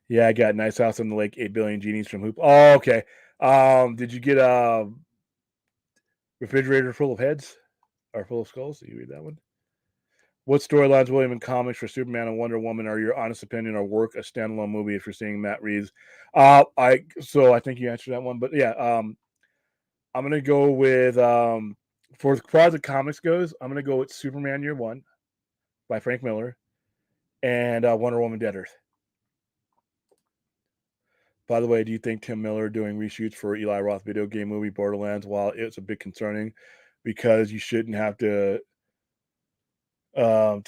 yeah, I got Nice House on the Lake, 8 Billion Genies from Hoop. Oh, okay. Did you get a refrigerator full of heads or full of skulls? Did you read that one? What storylines, William, in comics for Superman and Wonder Woman are your honest opinion or work a standalone movie if you're seeing Matt Reeves? I think you answered that one, but yeah, I'm gonna go with for as far as the comics goes, I'm gonna go with Superman Year One by Frank Miller and Wonder Woman Dead Earth. By the way, do you think Tim Miller doing reshoots for Eli Roth video game movie Borderlands, while it's a bit concerning, because you shouldn't have to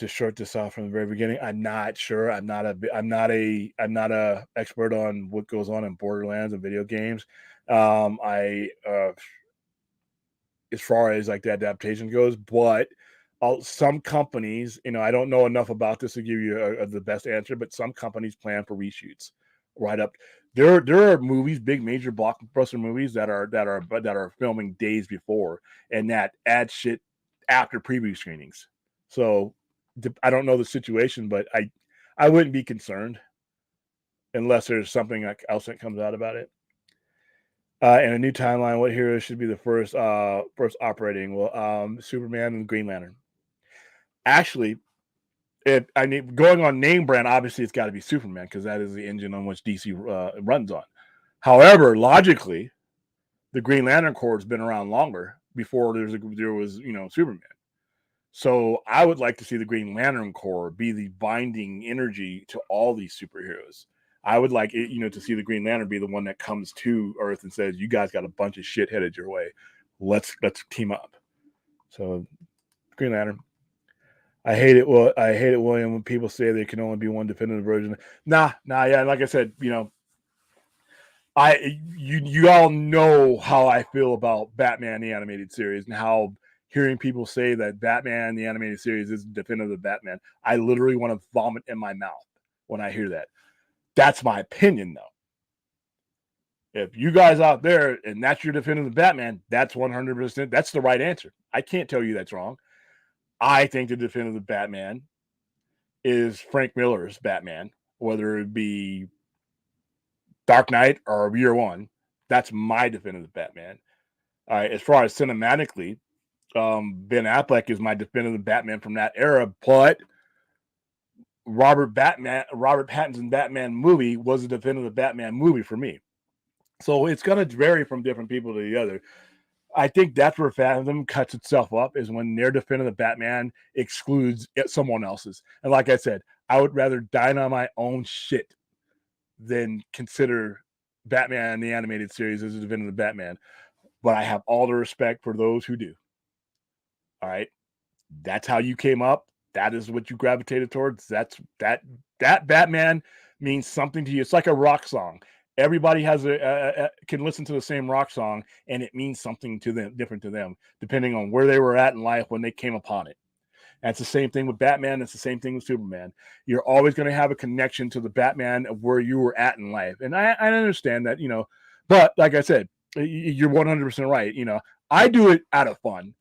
short this off from the very beginning? I'm not sure. I'm not a expert on what goes on in Borderlands and video games. As far as like the adaptation goes, but some companies, I don't know enough about this to give you the best answer, but some companies plan for reshoots right up. There are movies, big major blockbuster movies that are filming days before, and that add shit after preview screenings. So I don't know the situation, but I wouldn't be concerned unless there's something else that comes out about it. In a new timeline, what hero should be the first operating? Well, Superman and Green Lantern. Actually, if I mean going on name brand, obviously it's got to be Superman because that is the engine on which DC runs on. However, logically, the Green Lantern Corps has been around longer before there was Superman. So I would like to see the Green Lantern Corps be the binding energy to all these superheroes. I would like it, to see the Green Lantern be the one that comes to Earth and says, "You guys got a bunch of shit headed your way. Let's team up." So Green Lantern. I hate it. Well, I hate it, William, when people say there can only be one definitive version. Nah. Yeah, like I said, you all know how I feel about Batman the animated series and how hearing people say that Batman the animated series is definitive Batman. I literally want to vomit in my mouth when I hear that. That's my opinion, though. If you guys out there and that's your definitive Batman, that's 100%. That's the right answer. I can't tell you that's wrong. I think the definitive Batman is Frank Miller's Batman, whether it be Dark Knight or Year One. That's my definitive Batman. As far as cinematically, Ben Affleck is my definitive Batman from that era, but Robert Pattinson's Batman movie was a definitive Batman movie for me. So it's going to vary from different people to the other. I think that's where Fathom cuts itself up is when their definitive Batman excludes someone else's. And like I said, I would rather dine on my own shit than consider Batman the animated series as a definitive Batman. But I have all the respect for those who do. All right. That's how you came up. That is what you gravitated towards. That Batman means something to you. It's like a rock song. Everybody has can listen to the same rock song, and it means something to them, different to them, depending on where they were at in life when they came upon it. And it's the same thing with Batman. It's the same thing with Superman. You're always going to have a connection to the Batman of where you were at in life, and I understand that, But like I said, you're 100% right. I do it out of fun.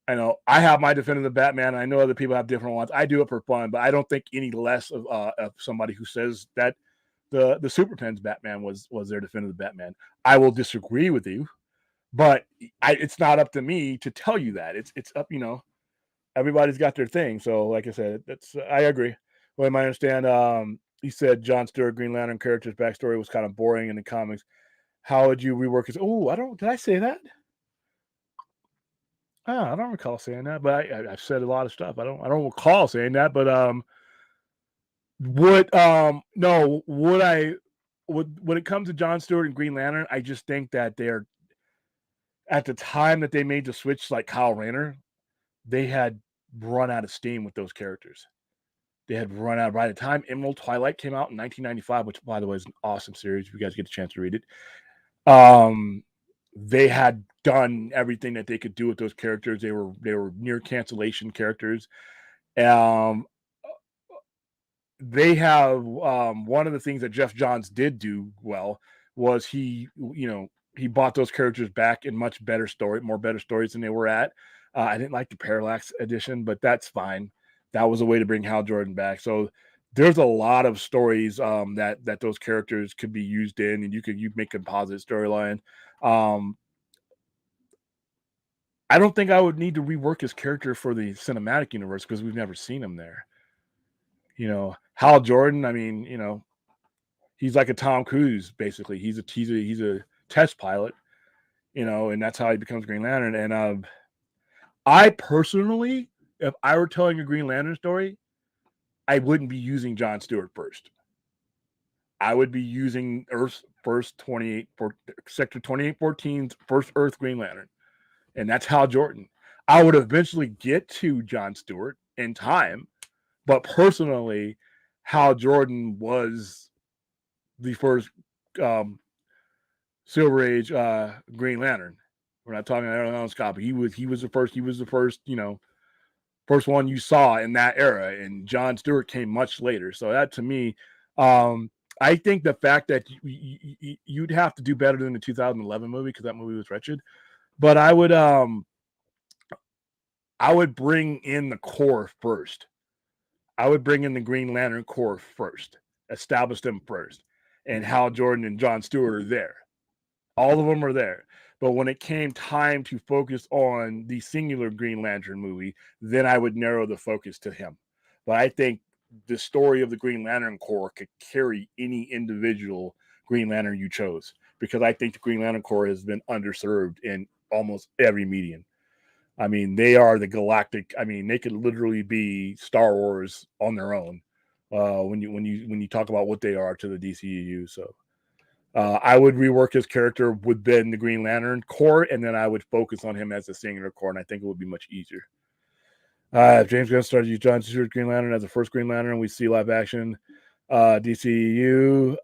I know I have my definitive Batman. I know other people have different ones. I do it for fun, but I don't think any less of somebody who says that the Super Pens Batman was their definitive Batman. I will disagree with you, but it's not up to me to tell you that. It's up, everybody's got their thing. So, like I said, I agree. Well, I understand. He said John Stewart Green Lantern character's backstory was kind of boring in the comics. How would you rework his? Oh, I don't. Did I say that? I don't recall saying that, but I've said a lot of stuff. I don't recall saying that, but no, would I would when it comes to John Stewart and Green Lantern, I just think that they're at the time that they made the switch, like Kyle Rayner, they had run out of steam with those characters. They had run out by the time Emerald Twilight came out in 1995, which by the way is an awesome series. If you guys get a chance to read it, they had done everything that they could do with those characters. They were near cancellation characters. Um, they have one of the things that Jeff Johns did do well was he bought those characters back in more better stories than they were at. I didn't like the Parallax edition, but that's fine. That was a way to bring Hal Jordan back. So there's a lot of stories that those characters could be used in, and you make a composite storyline. Um, I don't think I would need to rework his character for the cinematic universe because we've never seen him there. Hal Jordan. I mean, he's like a Tom Cruise basically. He's a test pilot, and that's how he becomes Green Lantern. And I personally, if I were telling a Green Lantern story, I wouldn't be using John Stewart first. I would be using Earth's first Sector 2814's first Earth Green Lantern, and that's Hal Jordan. I would eventually get to John Stewart in time, but personally, Hal Jordan was the first Silver Age Green Lantern. We're not talking Alan Scott, but he was the first. He was the first, first one you saw in that era. And John Stewart came much later. So that to me, I think the fact that you'd have to do better than the 2011 movie because that movie was wretched. But I would bring in the core first. I would bring in the Green Lantern core first, establish them first, and Hal Jordan and John Stewart are there. All of them are there. But when it came time to focus on the singular Green Lantern movie, then I would narrow the focus to him. But I think the story of the Green Lantern Corps could carry any individual Green Lantern you chose, because I think the Green Lantern Corps has been underserved in almost every medium. I mean, they are the galactic. I mean, they could literally be Star Wars on their own. When you talk about what they are to the DCEU, so I would rework his character within the Green Lantern Corps, and then I would focus on him as a singular core, and I think it would be much easier. If James Gunn started to use John Stewart Green Lantern as the first Green Lantern, we see live action DCEU.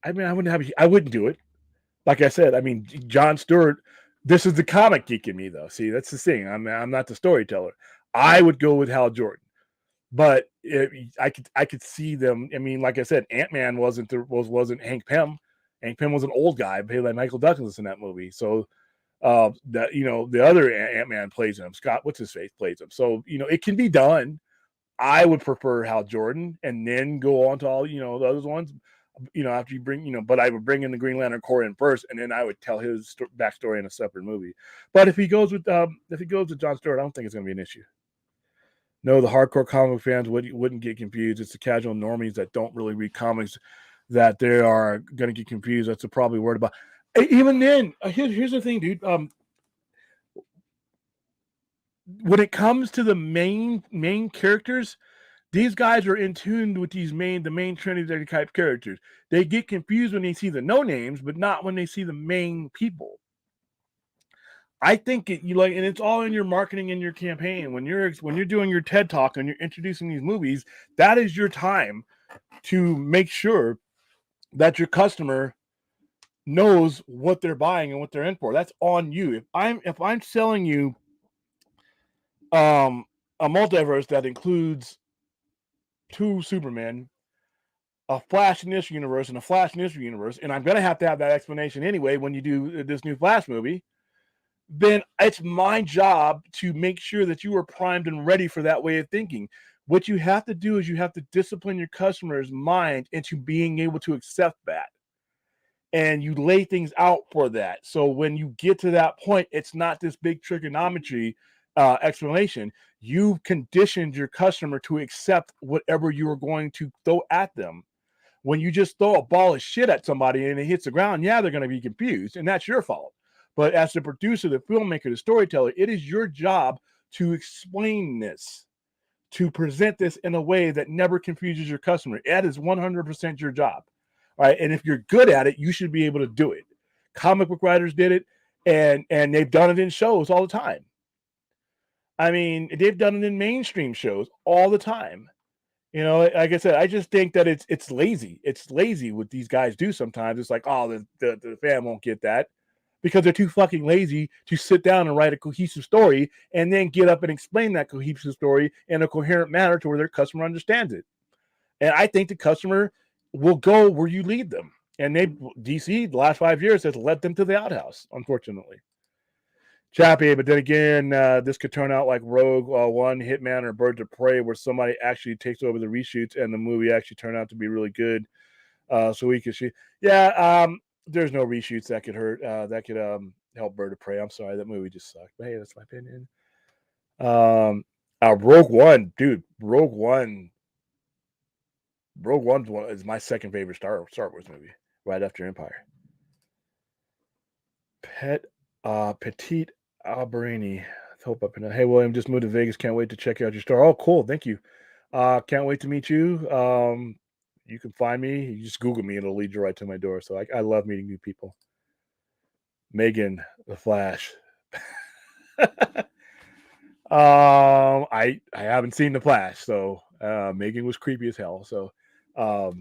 I mean, I wouldn't do it. Like I said, I mean, John Stewart. This is the comic geek in me, though. See, that's the thing. I'm not the storyteller. I would go with Hal Jordan, but I could see them. I mean, like I said, Ant-Man wasn't Hank Pym. Hank Pym was an old guy, played by Michael Douglas in that movie. So that the other Ant-Man plays him. Scott, what's his face, plays him. So it can be done. I would prefer Hal Jordan, and then go on to all the other ones. After you bring, but I would bring in the Green Lantern Corps in first, and then I would tell his backstory in a separate movie. But if he goes with John Stewart, I don't think it's going to be an issue. No, the hardcore comic fans wouldn't get confused. It's the casual normies that don't really read comics that they are going to get confused. That's probably worried about. Even then, here's the thing, dude. When it comes to the main characters, these guys are in tune with the main Trinity type characters. They get confused when they see the no names, but not when they see the main people. I think and it's all in your marketing and your campaign. When you're doing your TED Talk and you're introducing these movies, that is your time to make sure that your customer knows what they're buying and what they're in for. That's on you. If I'm selling you a multiverse that includes 2 Supermen, a Flash in this universe and a Flash in this universe, and I'm going to have that explanation anyway when you do this new Flash movie, then it's my job to make sure that you are primed and ready for that way of thinking. What you have to do is you have to discipline your customer's mind into being able to accept that. And you lay things out for that. So when you get to that point, it's not this big trigonometry explanation. You've conditioned your customer to accept whatever you are going to throw at them. When you just throw a ball of shit at somebody and it hits the ground, yeah, they're going to be confused, and that's your fault. But as the producer, the filmmaker, the storyteller, it is your job to explain this, to present this in a way that never confuses your customer. That is 100% your job. All right. And if you're good at it, you should be able to do it. Comic book writers did it, and they've done it in shows all the time. I mean, they've done it in mainstream shows all the time. Like I said, I just think that it's lazy. It's lazy what these guys do sometimes. It's like, oh, the fan won't get that because they're too fucking lazy to sit down and write a cohesive story and then get up and explain that cohesive story in a coherent manner to where their customer understands it. And I think the customer will go where you lead them. And DC, the last 5 years, has led them to the outhouse, unfortunately. Chappie, but then again, this could turn out like Rogue One, Hitman, or Birds of Prey, where somebody actually takes over the reshoots and the movie actually turned out to be really good. So we could see, there's no reshoots that could hurt, that could help Bird of Prey. I'm sorry, that movie just sucked. But hey, that's my opinion. Rogue One, dude, Rogue One is my second favorite Star Wars movie, right after Empire. Petite Alberini. Hope up and hey, William, just moved to Vegas. Can't wait to check out your store. Oh, cool. Thank you. Can't wait to meet you. You can find me. You just Google me. It'll lead you right to my door. So I love meeting new people. Megan, the Flash. I haven't seen the Flash, so Megan was creepy as hell. So I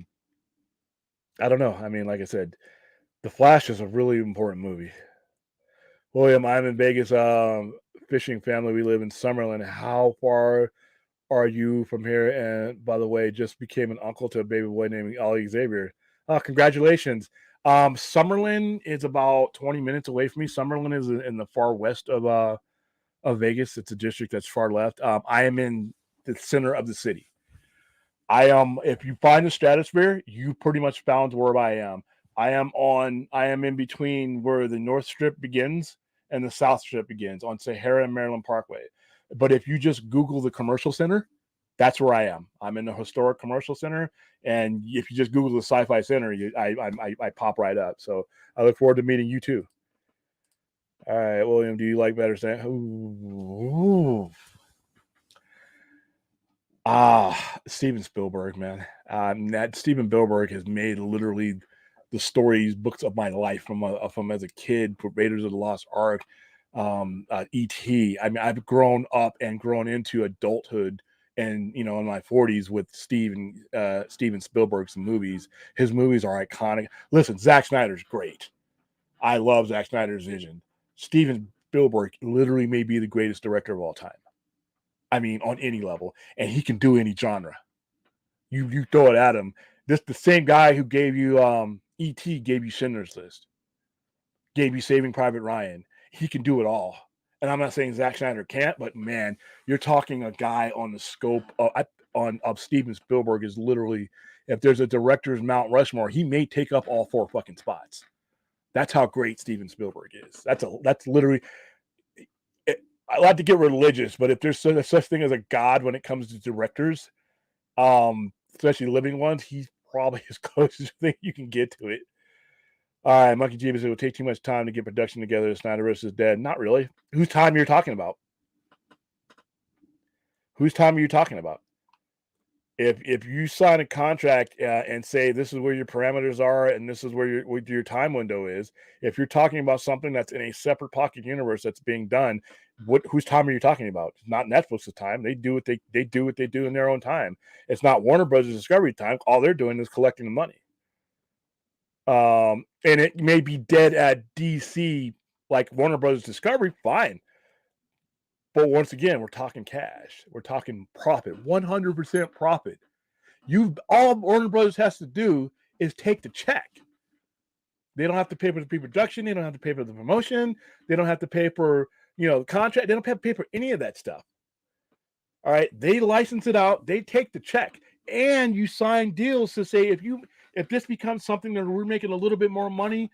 don't know. I mean, like I said, the Flash is a really important movie. William, I'm in Vegas. Fishing family. We live in Summerlin. How far are you from here? And by the way, just became an uncle to a baby boy named Ollie Xavier. Congratulations. Summerlin is about 20 minutes away from me. Summerlin is in the far west of Vegas. It's a district that's far left. I am in the center of the city. I am. If you find the stratosphere, you pretty much found where I am. I am in between where the North Strip begins and the South Strip begins on Sahara and Maryland Parkway. But if you just Google the commercial center, that's where I am. I'm in the historic commercial center, and if you just Google the Sci-Fi Center, I pop right up. So I look forward to meeting you too. All right, William, do you like better saying? Ooh. Steven Spielberg, man. That Steven Spielberg has made literally the stories, books of my life from as a kid, Raiders of the Lost Ark, E.T. I mean, I've grown up and grown into adulthood, and in my 40s with Steven Spielberg's movies. His movies are iconic. Listen, Zack Snyder's great. I love Zack Snyder's vision. Steven Spielberg literally may be the greatest director of all time. I mean, on any level, and he can do any genre. You throw it at him. This the same guy who gave you E.T. gave you Schindler's List, gave you Saving Private Ryan. He can do it all. And I'm not saying Zack Snyder can't, but man, you're talking a guy on the scope of Steven Spielberg is literally, if there's a director's Mount Rushmore, he may take up all 4 fucking spots. That's how great Steven Spielberg is. That's literally. I like to get religious, but if there's such thing as a god when it comes to directors, especially living ones, he's probably as close as thing you can get to it. All right, Monkey Jeebus, it will take too much time to get production together. Snyderverse is dead. Not really. Whose time you're talking about? Whose time are you talking about? If you sign a contract and say this is where your parameters are and this is where your time window is, if you're talking about something that's in a separate pocket universe that's being done, whose time are you talking about? It's not Netflix's time. They do what they do in their own time. It's not Warner Brothers Discovery time. All they're doing is collecting the money. And it may be dead at DC like Warner Brothers Discovery, fine. But once again, we're talking cash. We're talking profit, 100% profit. All Warner Brothers has to do is take the check. They don't have to pay for the pre-production. They don't have to pay for the promotion. They don't have to pay for the contract. They don't have to pay for any of that stuff. All right, they license it out. They take the check, and you sign deals to say if this becomes something that we're making a little bit more money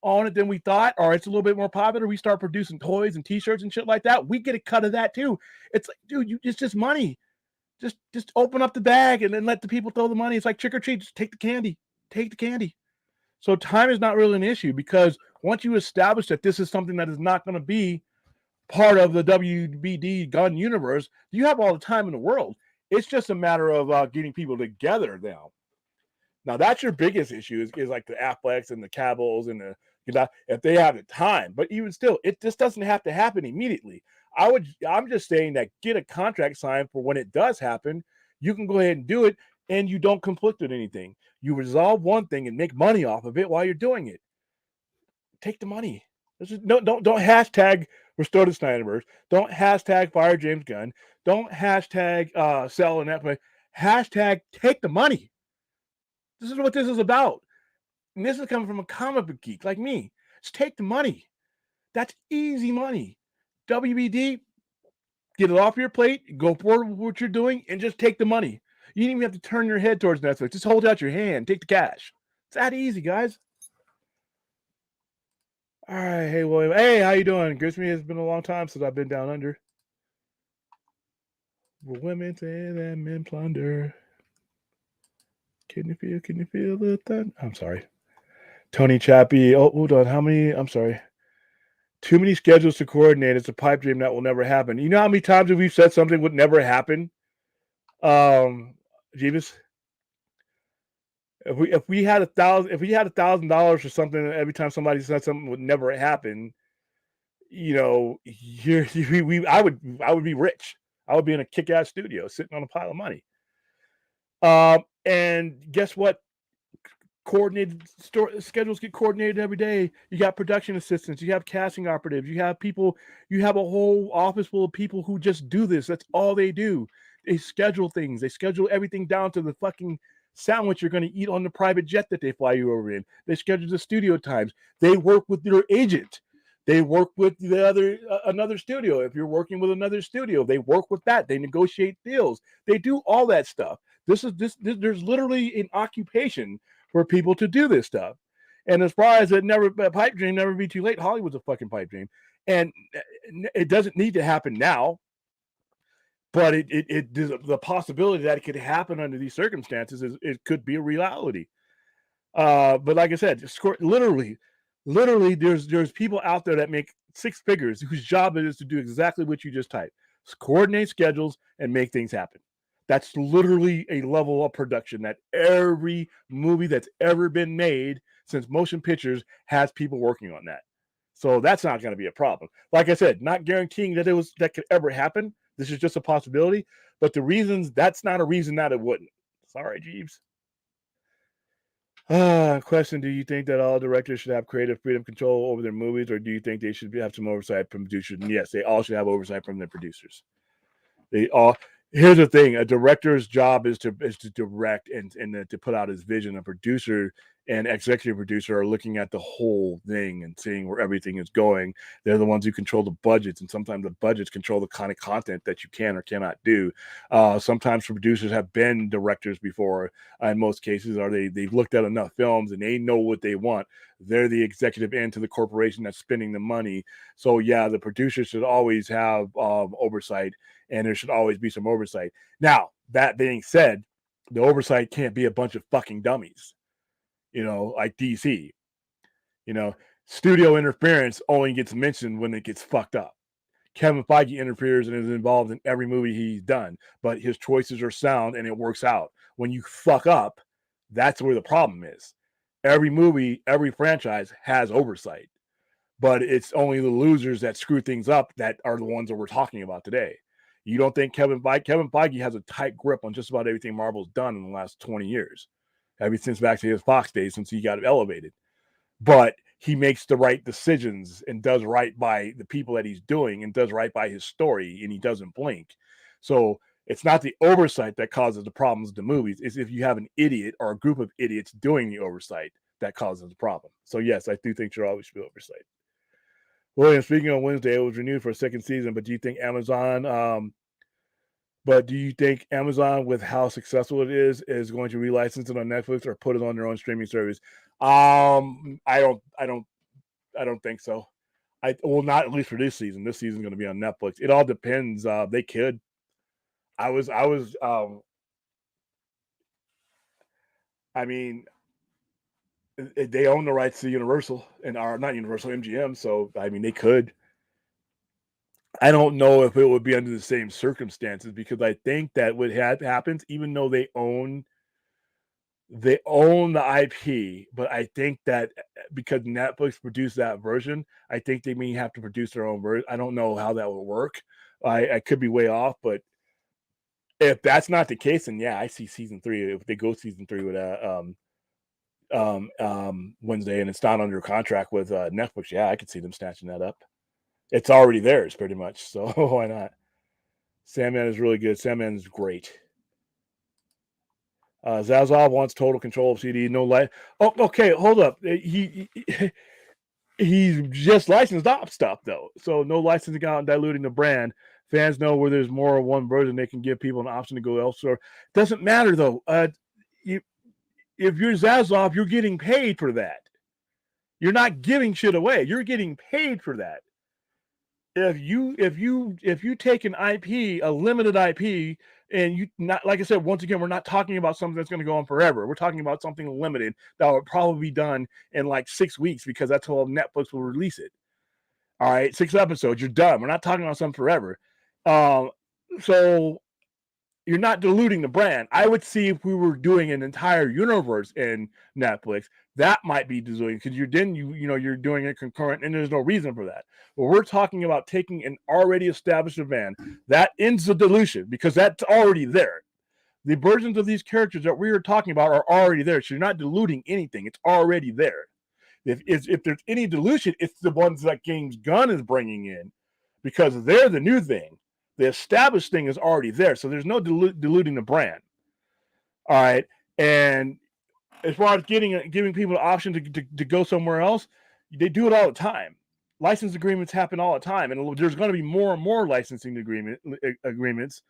on it than we thought, or it's a little bit more popular, we start producing toys and t-shirts and shit like that, we get a cut of that too. It's like, dude, it's just money. Just open up the bag and then let the people throw the money. It's like trick or treat. Just take the candy. So time is not really an issue, because once you establish that this is something that is not going to be part of the WBD gun universe, you have all the time in the world. It's just a matter of getting people together now. Now that's your biggest issue is like the Afflecks and the Cavills and if they have the time. But even still, it just doesn't have to happen immediately. I'm just saying that get a contract signed for when it does happen. You can go ahead and do it, and you don't conflict with anything. You resolve one thing and make money off of it while you're doing it. Take the money. Don't hashtag restore the Snyderverse. Don't hashtag fire James Gunn. Don't hashtag sell and that way. Hashtag take the money. This is what this is about. And this is coming from a comic book geek like me. Just take the money. That's easy money. WBD, get it off your plate, go forward with what you're doing, and just take the money. You don't even have to turn your head towards Netflix. Just hold out your hand, take the cash. It's that easy, guys. All right, hey William. Hey, how you doing? Grismy, it's been a long time since I've been down under. Women say that men plunder. Can you feel the thunder? I'm sorry. Tony Chappie. Oh, hold on. How many? I'm sorry. Too many schedules to coordinate. It's a pipe dream that will never happen. You know how many times we've said something would never happen? Jeebus? If we had $1,000 for something every time somebody said something would never happen, I would be rich. I would be in a kick-ass studio sitting on a pile of money. And guess what? Coordinated schedules get coordinated every day. You got production assistants, you have casting operatives, you have people, you have a whole office full of people who just do this. That's all they do. schedule things. They schedule everything down to the fucking sandwich you're going to eat on the private jet that they fly you over in. They schedule the studio times. They work with your agent. They work with the other another studio. If you're working with another studio, they work with that. They negotiate deals. They do all that stuff. There's literally an occupation for people to do this stuff. And as far as a pipe dream, never be too late. Hollywood's a fucking pipe dream, and it doesn't need to happen now. But the possibility that it could happen under these circumstances it could be a reality. But like I said, literally, there's people out there that make six figures whose job it is to do exactly what you just typed: coordinate schedules and make things happen. That's literally a level of production that every movie that's ever been made since motion pictures has people working on that. So that's not going to be a problem. Like I said, not guaranteeing that could ever happen. This is just a possibility. But that's not a reason that it wouldn't. Sorry, Jeeves. Question: do you think that all directors should have creative freedom control over their movies, or do you think they should have some oversight from producers? And yes, they all should have oversight from their producers. They all. Here's the thing: a director's job is to direct and to put out his vision. A producer and executive producer are looking at the whole thing and seeing where everything is going. They're the ones who control the budgets, and sometimes the budgets control the kind of content that you can or cannot do. Sometimes producers have been directors before. In most cases, or they've looked at enough films and they know what they want. They're the executive end to the corporation that's spending the money. So yeah, the producer should always have oversight. And there should always be some oversight. Now, that being said, the oversight can't be a bunch of fucking dummies, like DC. Studio interference only gets mentioned when it gets fucked up. Kevin Feige interferes and is involved in every movie he's done, but his choices are sound and it works out. When you fuck up, that's where the problem is. Every movie, every franchise has oversight, but it's only the losers that screw things up that are the ones that we're talking about today. You don't think Kevin Feige has a tight grip on just about everything Marvel's done in the last 20 years, ever since back to his Fox days, since he got elevated. But he makes the right decisions and does right by the people that he's doing and does right by his story, and he doesn't blink. So it's not the oversight that causes the problems in the movies. It's if you have an idiot or a group of idiots doing the oversight that causes the problem. So yes, I do think there always should be oversight. William, speaking on Wednesday, it was renewed for a second season, but do you think Amazon, with how successful it is going to relicense it on Netflix or put it on their own streaming service? I don't think so. Not at least for this season. This season's going to be on Netflix. It all depends. They could. They own the rights to Universal and are not Universal, MGM. So, they could. I don't know if it would be under the same circumstances because I think that what happens, even though they own the IP, but I think that because Netflix produced that version, I think they may have to produce their own version. I don't know how that will work. I could be way off, but if that's not the case, then yeah, I see season 3. If they go season 3 with Wednesday and it's not under contract with Netflix, yeah, I could see them snatching that up. It's already theirs pretty much, so why not? Sandman is really good. Sandman is great. Zaslav wants total control of CD. No light. Oh, okay, hold up. He's just licensed op stuff though, so no licensing out and diluting the brand. Fans know where there's more of one version, they can give people an option to go elsewhere. Doesn't matter though. If you're Zaslav, you're getting paid for that. You're not giving shit away. You're getting paid for that. If you take an IP, a limited IP, and you not, like I said, once again, we're not talking about something that's going to go on forever. We're talking about something limited that will probably be done in like 6 weeks because that's how Netflix will release it. All right, 6 episodes, you're done. We're not talking about something forever. So you're not diluting the brand. I would see if we were doing an entire universe in Netflix, that might be diluting because you're doing it concurrent and there's no reason for that. But we're talking about taking an already established event that ends the dilution because that's already there. The versions of these characters that we are talking about are already there. So you're not diluting anything. It's already there. If there's any dilution, it's the ones that James Gunn is bringing in because they're the new thing. The established thing is already there, so there's no diluting the brand. All right, and as far as giving people the option to go somewhere else, they do it all the time. License agreements happen all the time, and there's going to be more and more licensing agreements.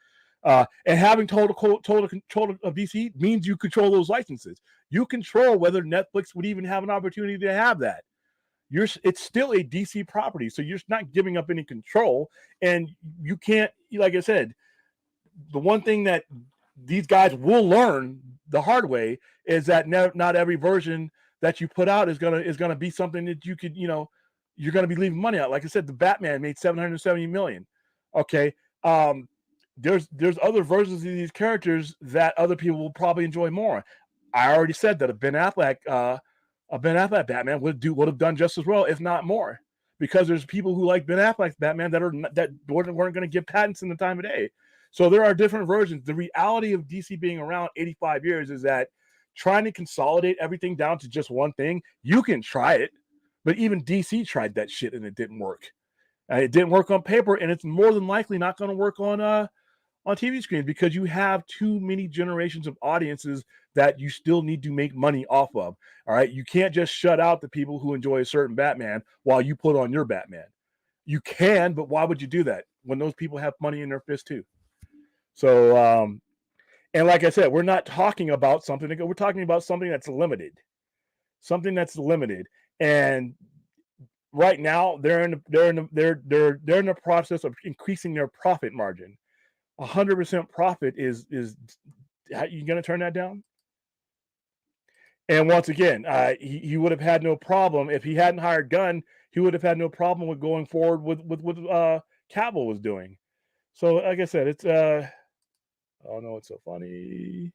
And having total control of DC means you control those licenses. You control whether Netflix would even have an opportunity to have that. It's still a DC property, so you're not giving up any control, and you can't. Like I said, the one thing that these guys will learn the hard way is that not every version that you put out is gonna be something that you could, you're gonna be leaving money out. Like I said, the Batman made $770 million. Okay, there's other versions of these characters that other people will probably enjoy more. I already said that a Ben Affleck Batman would have done just as well, if not more, because there's people who like Ben Affleck's Batman that weren't going to get patents in the time of day. So there are different versions. The reality of DC being around 85 years is that trying to consolidate everything down to just one thing, you can try it, but even DC tried that shit and it didn't work. It didn't work on paper, and it's more than likely not going to work on TV screens because you have too many generations of audiences that you still need to make money off of. All right. You can't just shut out the people who enjoy a certain Batman while you put on your Batman. You can, but why would you do that when those people have money in their fist too? So, and like I said, we're not talking about something. We're talking about something that's limited. And right now they're in the process of increasing their profit margin. 100% profit is you going to turn that down? And once again, he would have had no problem if he hadn't hired Gunn. He would have had no problem with going forward with what Cavill was doing. So, like I said, it's oh no, it's so funny.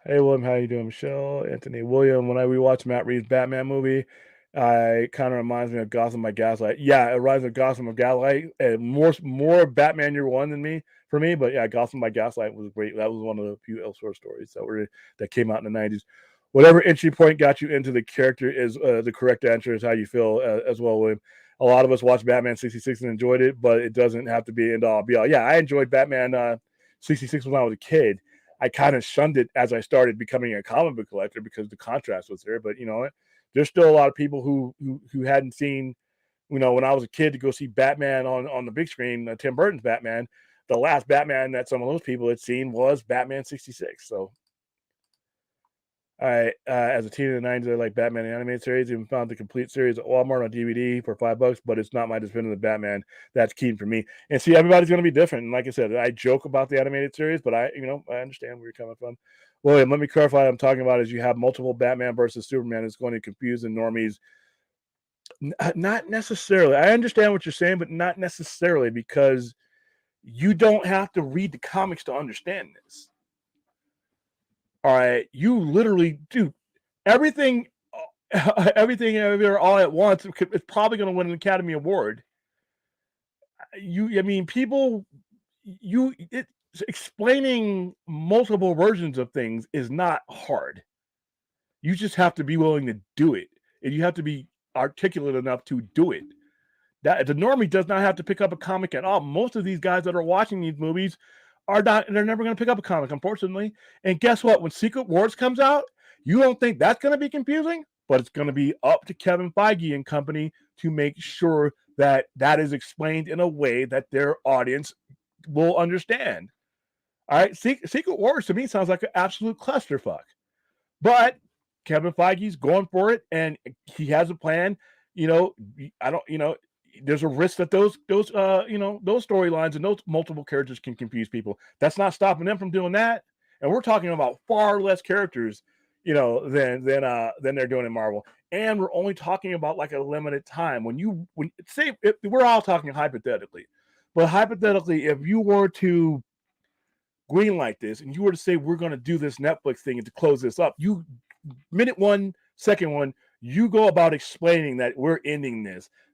Hey William, how you doing, Michelle? Anthony William. When I rewatch Matt Reeves' Batman movie, it kind of reminds me of Gotham by Gaslight. Yeah, it reminds me of Gotham by Gaslight, and more Batman Year One than me for me. But yeah, Gotham by Gaslight was great. That was one of the few Elseworlds stories that came out in the 90s. Whatever entry point got you into the character is the correct answer. Is how you feel as well, William. A lot of us watched Batman 66 and enjoyed it, but it doesn't have to be end all be all. Yeah, I enjoyed Batman 66 when I was a kid. I kind of shunned it as I started becoming a comic book collector because the contrast was there. But there's still a lot of people who hadn't seen, when I was a kid, to go see Batman on the big screen, Tim Burton's Batman. The last Batman that some of those people had seen was Batman 66. So, as a teen in the 90s, I like Batman animated series. Even found the complete series at Walmart on DVD for $5, but it's not my definitive Batman. That's key for me. And see, everybody's going to be different. And like I said, I joke about the animated series, but I understand where you're coming from. William, let me clarify what I'm talking about is you have multiple Batman versus Superman. It's going to confuse the normies. Not necessarily. I understand what you're saying, but not necessarily, because you don't have to read the comics to understand this. All right, you literally do everything everywhere all at once. It's probably going to win an Academy Award. Explaining multiple versions of things is not hard. You just have to be willing to do it, and you have to be articulate enough to do it. That the normie does not have to pick up a comic at all. Most of these guys that are watching these movies they're never going to pick up a comic, unfortunately. And guess what? When Secret Wars comes out, you don't think that's going to be confusing, but it's going to be up to Kevin Feige and company to make sure that is explained in a way that their audience will understand. All right. Secret Wars to me sounds like an absolute clusterfuck, but Kevin Feige's going for it, and he has a plan. There's a risk that those storylines and those multiple characters can confuse people. That's not stopping them from doing that. And we're talking about far less characters, than they're doing in Marvel. And we're only talking about like a limited time. We're all talking hypothetically, but hypothetically, if you were to greenlight this and you were to say we're going to do this Netflix thing and to close this up, minute one, second one, you go about explaining that we're ending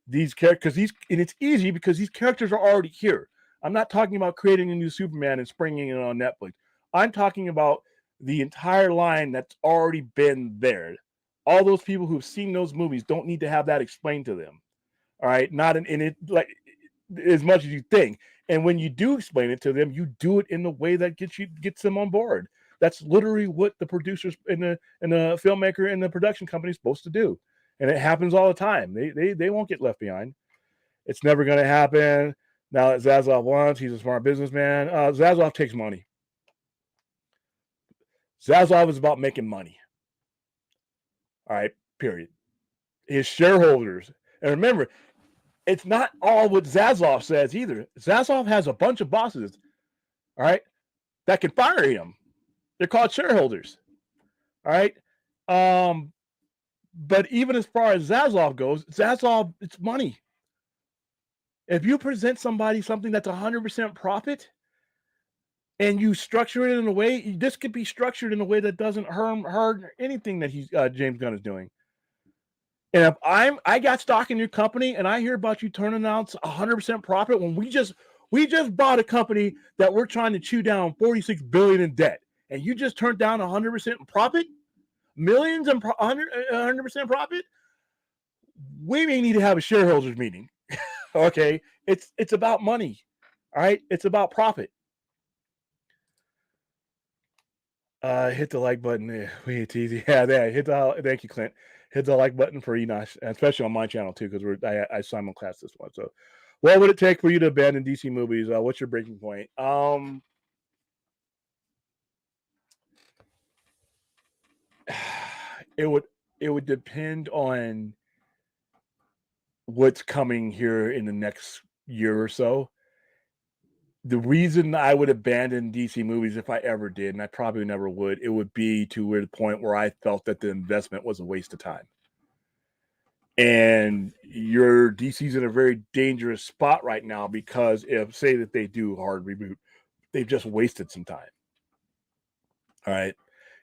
these characters, and it's easy because these characters are already here. I'm not talking about creating a new Superman and springing it on Netflix. I'm talking about the entire line that's already been there. All those people who've seen those movies don't need to have that explained to them. All right, not in it. Like as much as you think. And when you do explain it to them, you do it in a way that gets them on board. That's literally what the producers and the filmmaker and the production company is supposed to do. And it happens all the time. They won't get left behind. It's never going to happen. Now that Zaslav wants, he's a smart businessman. Zaslav takes money. Zaslav is about making money. All right, period. His shareholders, and remember, it's not all what Zaslav says either. Zaslav has a bunch of bosses, all right, that can fire him. They're called shareholders, all right. But even as far as Zaslav goes, Zaslav, it's money. If you present somebody something that's 100% profit, and you structure it in a way, this could be structured in a way that doesn't hurt anything that James Gunn is doing. And if I got stock in your company and I hear about you turning out 100% profit when we just bought a company that we're trying to chew down $46 billion in debt, and you just turned down 100% profit, millions and 100% profit, we may need to have a shareholders meeting. Okay, it's about money. All right, it's about profit. Hit the like button. We teasy. Yeah, there. Thank you, Clint. Hit the like button for Enosh, especially on my channel too, because I simulcast this one. So, what would it take for you to abandon DC movies? What's your breaking point? It would depend on what's coming here in the next year or so. The reason I would abandon DC movies if I ever did, and I probably never would, it would be to the point where I felt that the investment was a waste of time. And your DC's in a very dangerous spot right now because if, say that they do a hard reboot, they've just wasted some time. All right.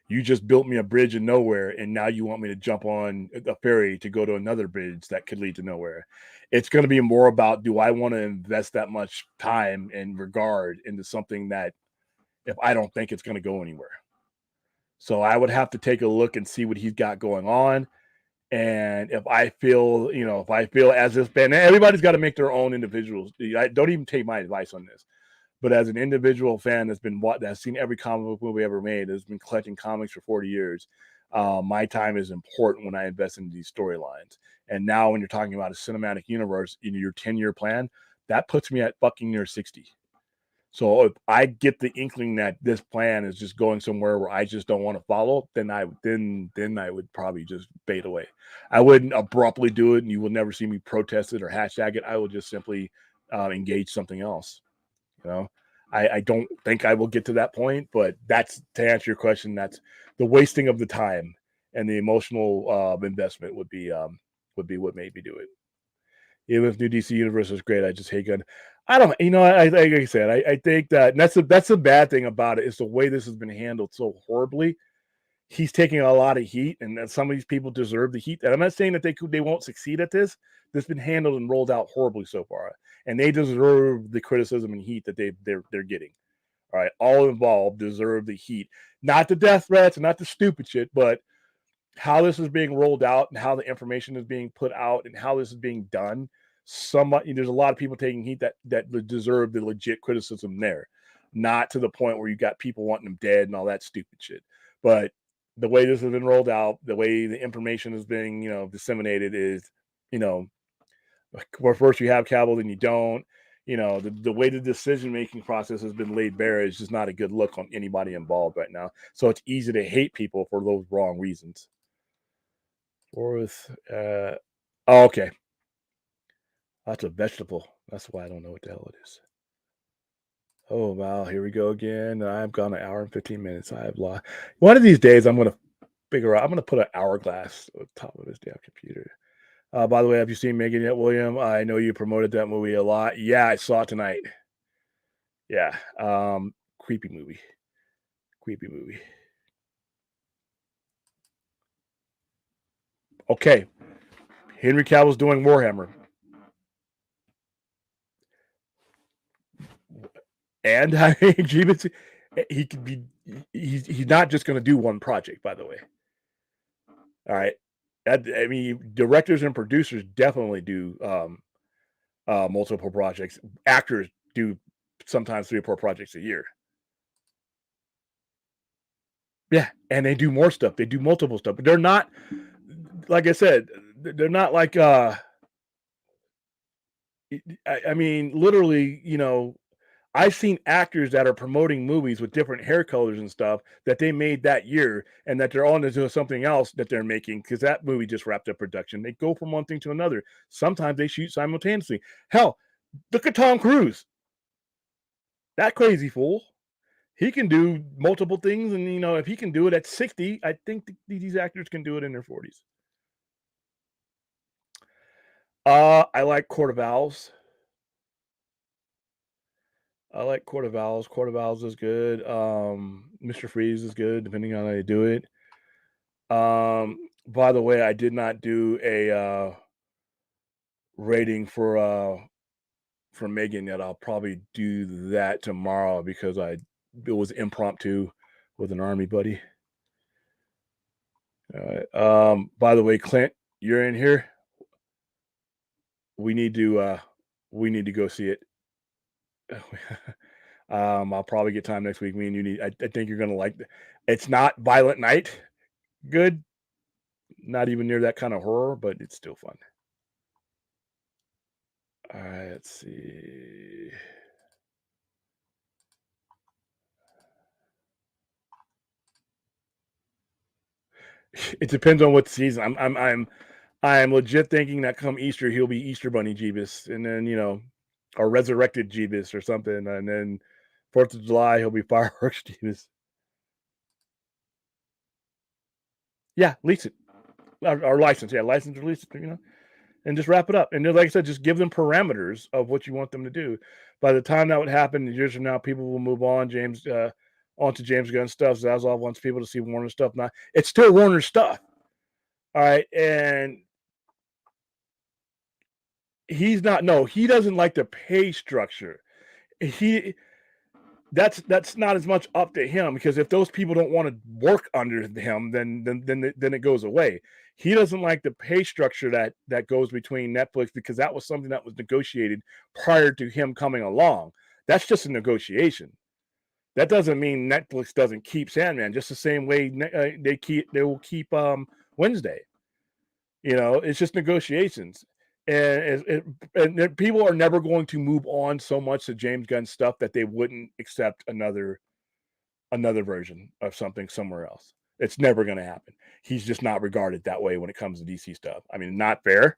You just built me a bridge in nowhere, and now you want me to jump on a ferry to go to another bridge that could lead to nowhere. It's going to be more about, do I want to invest that much time and regard into something that if I don't think it's going to go anywhere? So I would have to take a look and see what he's got going on. And if I feel as this band, everybody's got to make their own individuals. I don't even take my advice on this. But as an individual fan that's seen every comic book movie ever made, has been collecting comics for 40 years, my time is important when I invest in these storylines. And now when you're talking about a cinematic universe in your 10-year plan, that puts me at fucking near 60. So if I get the inkling that this plan is just going somewhere where I just don't want to follow, then I would probably just bait away. I wouldn't abruptly do it, and you will never see me protest it or hashtag it. I will just simply engage something else. You know, I don't think I will get to that point, but that's, to answer your question, that's the wasting of the time and the emotional investment would be what made me do it. Even if new DC universe is great, I just hate gun. I don't, like I said, I think that's the bad thing about it is the way this has been handled so horribly. He's taking a lot of heat, and some of these people deserve the heat. And I'm not saying that they won't succeed at this. This has been handled and rolled out horribly so far, and they deserve the criticism and heat that they're getting. All right, all involved deserve the heat, not the death threats and not the stupid shit, but how this is being rolled out and how the information is being put out and how this is being done. There's a lot of people taking heat that deserve the legit criticism there, not to the point where you got people wanting them dead and all that stupid shit. But the way this has been rolled out, the way the information is being, disseminated is, where first you have Cavill, then you don't. The way the decision-making process has been laid bare is just not a good look on anybody involved right now. So it's easy to hate people for those wrong reasons. Fourth, okay. That's a vegetable. That's why I don't know what the hell it is. Oh, wow. Here we go again. I've gone an hour and 15 minutes. I have lost. One of these days, I'm going to figure out, I'm going to put an hourglass on top of this damn computer. By the way, have you seen Megan yet, William? I know you promoted that movie a lot. Yeah, I saw it tonight. Yeah. Creepy movie. Creepy movie. Okay. Henry Cavill's doing Warhammer. And he could be, he's not just going to do one project, by the way. All right. I mean, directors and producers definitely do multiple projects. Actors do sometimes 3 or 4 projects a year. Yeah, and they do more stuff. They do multiple stuff, but they're not, like I said, they're not like I mean, literally, I've seen actors that are promoting movies with different hair colors and stuff that they made that year, and that they're on to something else that they're making because that movie just wrapped up production. They go from one thing to another. Sometimes they shoot simultaneously. Hell, look at Tom Cruise, that crazy fool. He can do multiple things, and if he can do it at 60, I think these actors can do it in their 40s. I like Court of Owls. I like Court of Owls. Court of Owls is good. Mr. Freeze is good, depending on how you do it. By the way, I did not do a rating for Megan yet. I'll probably do that tomorrow because it was impromptu with an army buddy. All right. By the way, Clint, you're in here. We need to go see it. I'll probably get time next week. Me and you need. I think you're gonna like. It's not Violent Night. Good. Not even near that kind of horror, but it's still fun. All right, let's see. It depends on what season. I'm legit thinking that come Easter he'll be Easter Bunny Jeebus, and then or resurrected Jeebus or something, and then 4th of July he'll be fireworks Jeebus. Yeah, lease it or license. Yeah, license or lease it. And just wrap it up. And then, like I said, just give them parameters of what you want them to do. By the time that would happen, years from now, people will move on. On to James Gunn stuff. Zaslav wants people to see Warner stuff. Now, it's still Warner stuff. All right. And he's not, no, he doesn't like the pay structure. He, that's not as much up to him because if those people don't want to work under him, then it goes away. He doesn't like the pay structure that goes between Netflix because that was something that was negotiated prior to him coming along. That's just a negotiation. That doesn't mean Netflix doesn't keep Sandman. Just the same way they will keep Wednesday. It's just negotiations. And people are never going to move on so much to James Gunn stuff that they wouldn't accept another version of something somewhere else. It's never going to happen. He's just not regarded that way when it comes to DC stuff. I mean, not fair.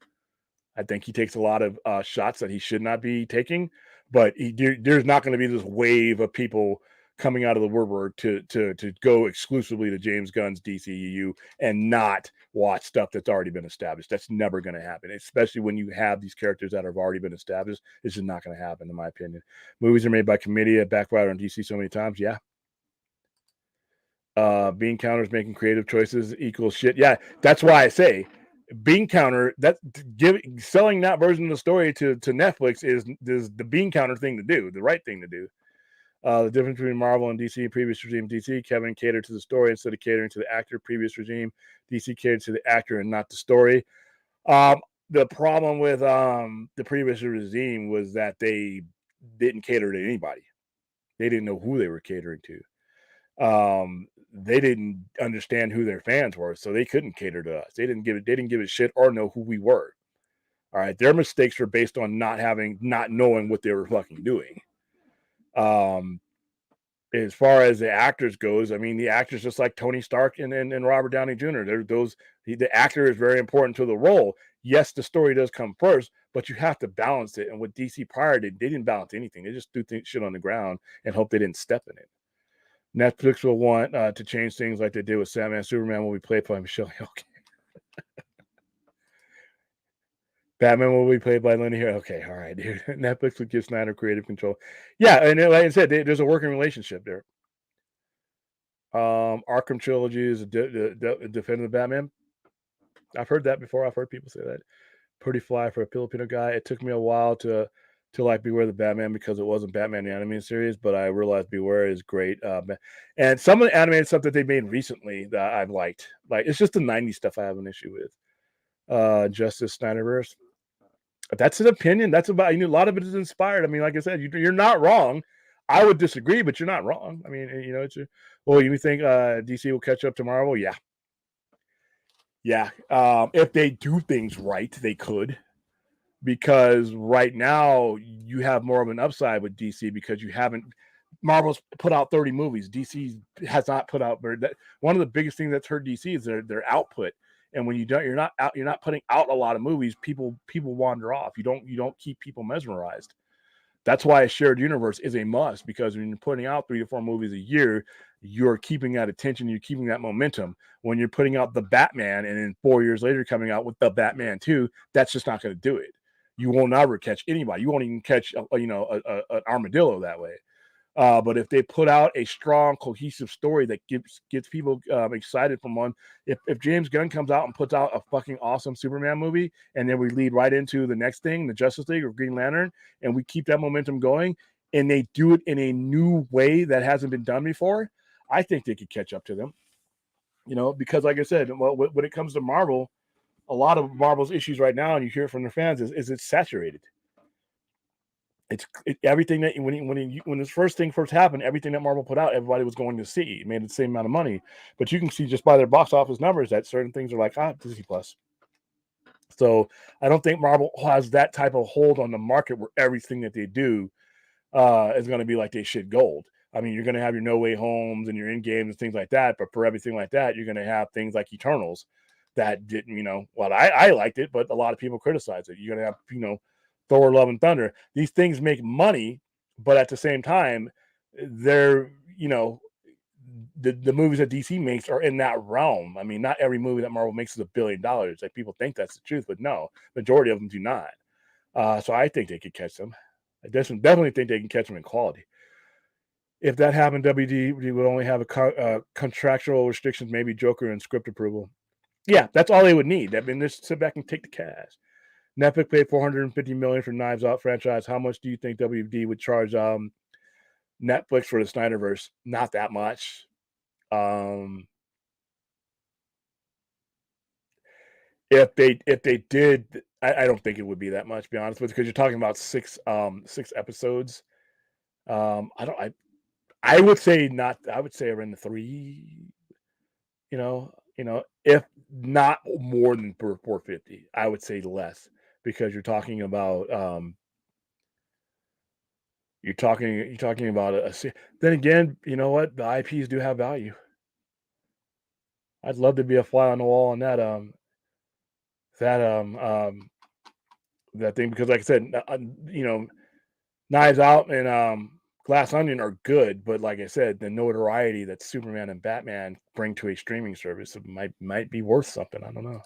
I think he takes a lot of shots that he should not be taking, but there's not going to be this wave of people coming out of the woodwork to go exclusively to James Gunn's DCEU and not watch stuff that's already been established. That's never going to happen, especially when you have these characters that have already been established. It's just not going to happen, in my opinion. Movies are made by committee. It backfired on DC so many times. Yeah. Bean counters making creative choices equals shit. Yeah, that's why I say bean counter selling that version of the story to Netflix is the bean counter thing to do, the right thing to do. The difference between Marvel and DC, previous regime DC, Kevin catered to the story instead of catering to the actor. Previous regime, DC catered to the actor and not the story. The problem with the previous regime was that they didn't cater to anybody. They didn't know who they were catering to. They didn't understand who their fans were, so they couldn't cater to us. They didn't give a shit or know who we were. All right, their mistakes were based on not knowing what they were fucking doing. As far as the actors goes, I mean, the actors just like Tony Stark and Robert Downey Jr. The actor is very important to the role. Yes, the story does come first, but you have to balance it. And what DC prior did, they didn't balance anything. They just threw shit on the ground and hope they didn't step in it. Netflix will want to change things like they did with Batman. Superman will be played by Michelle Yeoh. Batman will be played by Lenny here. Okay, all right, dude. Netflix would give Snyder creative control. Yeah, and like I said, there's a working relationship there. Arkham trilogy is a definitive Batman. I've heard that before. I've heard people say that. Pretty fly for a Filipino guy. It took me a while to like Beware the Batman because it wasn't Batman the animated series, but I realized Beware is great. And some of the animated stuff that they made recently that I've liked. Like it's just the 90s stuff I have an issue with. Justice Snyderverse. That's an opinion. That's about, a lot of it is inspired. I mean, like I said, you're not wrong. I would disagree, but you're not wrong. I mean, it's well, you think DC will catch up tomorrow? Well, yeah, yeah. If they do things right, they could, because right now you have more of an upside with DC because you haven't. Marvel's put out 30 movies. DC has not put out. One of the biggest things that's hurt DC is their output. And when you're not putting out a lot of movies. People wander off. You don't keep people mesmerized. That's why a shared universe is a must, because when you're putting out 3 to 4 movies a year, you're keeping that attention, you're keeping that momentum. When you're putting out the Batman and then 4 years later coming out with the Batman 2, that's just not going to do it. You will never catch anybody. You won't even catch an armadillo that way. But if they put out a strong, cohesive story that gets people excited from one, if James Gunn comes out and puts out a fucking awesome Superman movie, and then we lead right into the next thing, the Justice League or Green Lantern, and we keep that momentum going, and they do it in a new way that hasn't been done before, I think they could catch up to them. Because like I said, well, when it comes to Marvel, a lot of Marvel's issues right now, and you hear it from their fans, is it's saturated. Everything that when this first happened, everything that Marvel put out, everybody was going to see. It made the same amount of money, but you can see just by their box office numbers that certain things are like Disney Plus. So I don't think Marvel has that type of hold on the market where everything that they do is going to be like they shit gold. I mean, you're going to have your No Way Homes and your in games and things like that, but for everything like that, you're going to have things like Eternals that didn't, well, I liked it, but a lot of people criticize it. You're going to have, Thor, Love and Thunder. These things make money, but at the same time, they're, the movies that DC makes are in that realm. I mean, not every movie that Marvel makes is $1 billion. Like, people think that's the truth, but no, majority of them do not. So I think they could catch them. I definitely think they can catch them in quality. If that happened, WD would only have a contractual restrictions, maybe Joker and script approval. Yeah, that's all they would need. I mean, just sit back and take the cash. Netflix paid $450 million for Knives Out franchise. How much do you think WD would charge Netflix for the Snyderverse? Not that much. If they did, I don't think it would be that much, to be honest with you, because you're talking about six episodes. I would say not. I would say around the 3. If not more than 450, I would say less, because you're talking about then again, you know what? The IPs do have value. I'd love to be a fly on the wall on that that thing, because like I said, Knives Out and Glass Onion are good, but like I said, the notoriety that Superman and Batman bring to a streaming service might be worth something. I don't know.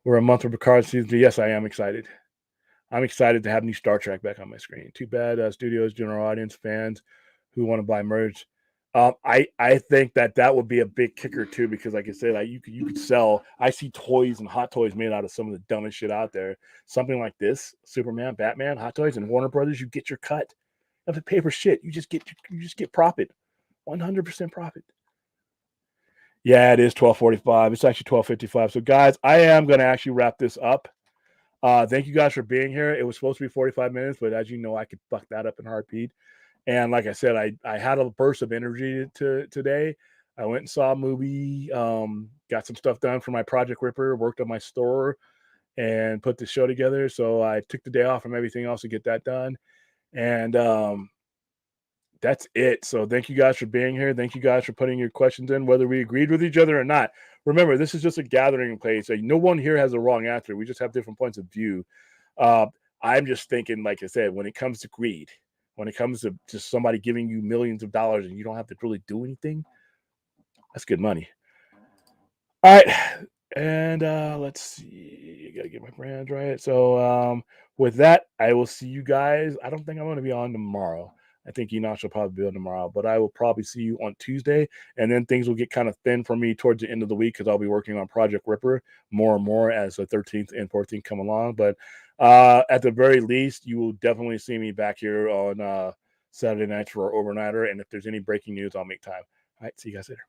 We're a month of Picard season 2. Yes, I am excited. I'm excited to have new Star Trek back on my screen. Too bad studios, general audience, fans who want to buy merch. I think that would be a big kicker too, because like I said, you could sell. I see toys and Hot Toys made out of some of the dumbest shit out there. Something like this, Superman, Batman, Hot Toys, and Warner Brothers, you get your cut of the paper shit. You just get profit, 100% profit. Yeah, it is 12:45. It's actually 12:55. So guys, I am going to actually wrap this up. Thank you guys for being here. It was supposed to be 45 minutes, but as you know, I could fuck that up in a heartbeat. And like I said, I had a burst of energy today. I went and saw a movie, got some stuff done for my Project Ripper, worked on my store, and put the show together. So I took the day off from everything else to get that done. And that's it. So thank you guys for being here. Thank you guys for putting your questions in, whether we agreed with each other or not. Remember, this is just a gathering place. Like, no one here has a wrong answer. We just have different points of view. I'm just thinking, like I said, when it comes to greed, when it comes to just somebody giving you millions of dollars and you don't have to really do anything, that's good money. All right. And let's see. Gotta get my brands right. So with that, I will see you guys. I don't think I'm going to be on tomorrow. I think Enoch will probably be on tomorrow, but I will probably see you on Tuesday, and then things will get kind of thin for me towards the end of the week, because I'll be working on Project Ripper more and more as the 13th and 14th come along. But at the very least, you will definitely see me back here on Saturday nights for our overnighter, and if there's any breaking news, I'll make time. All right, see you guys later.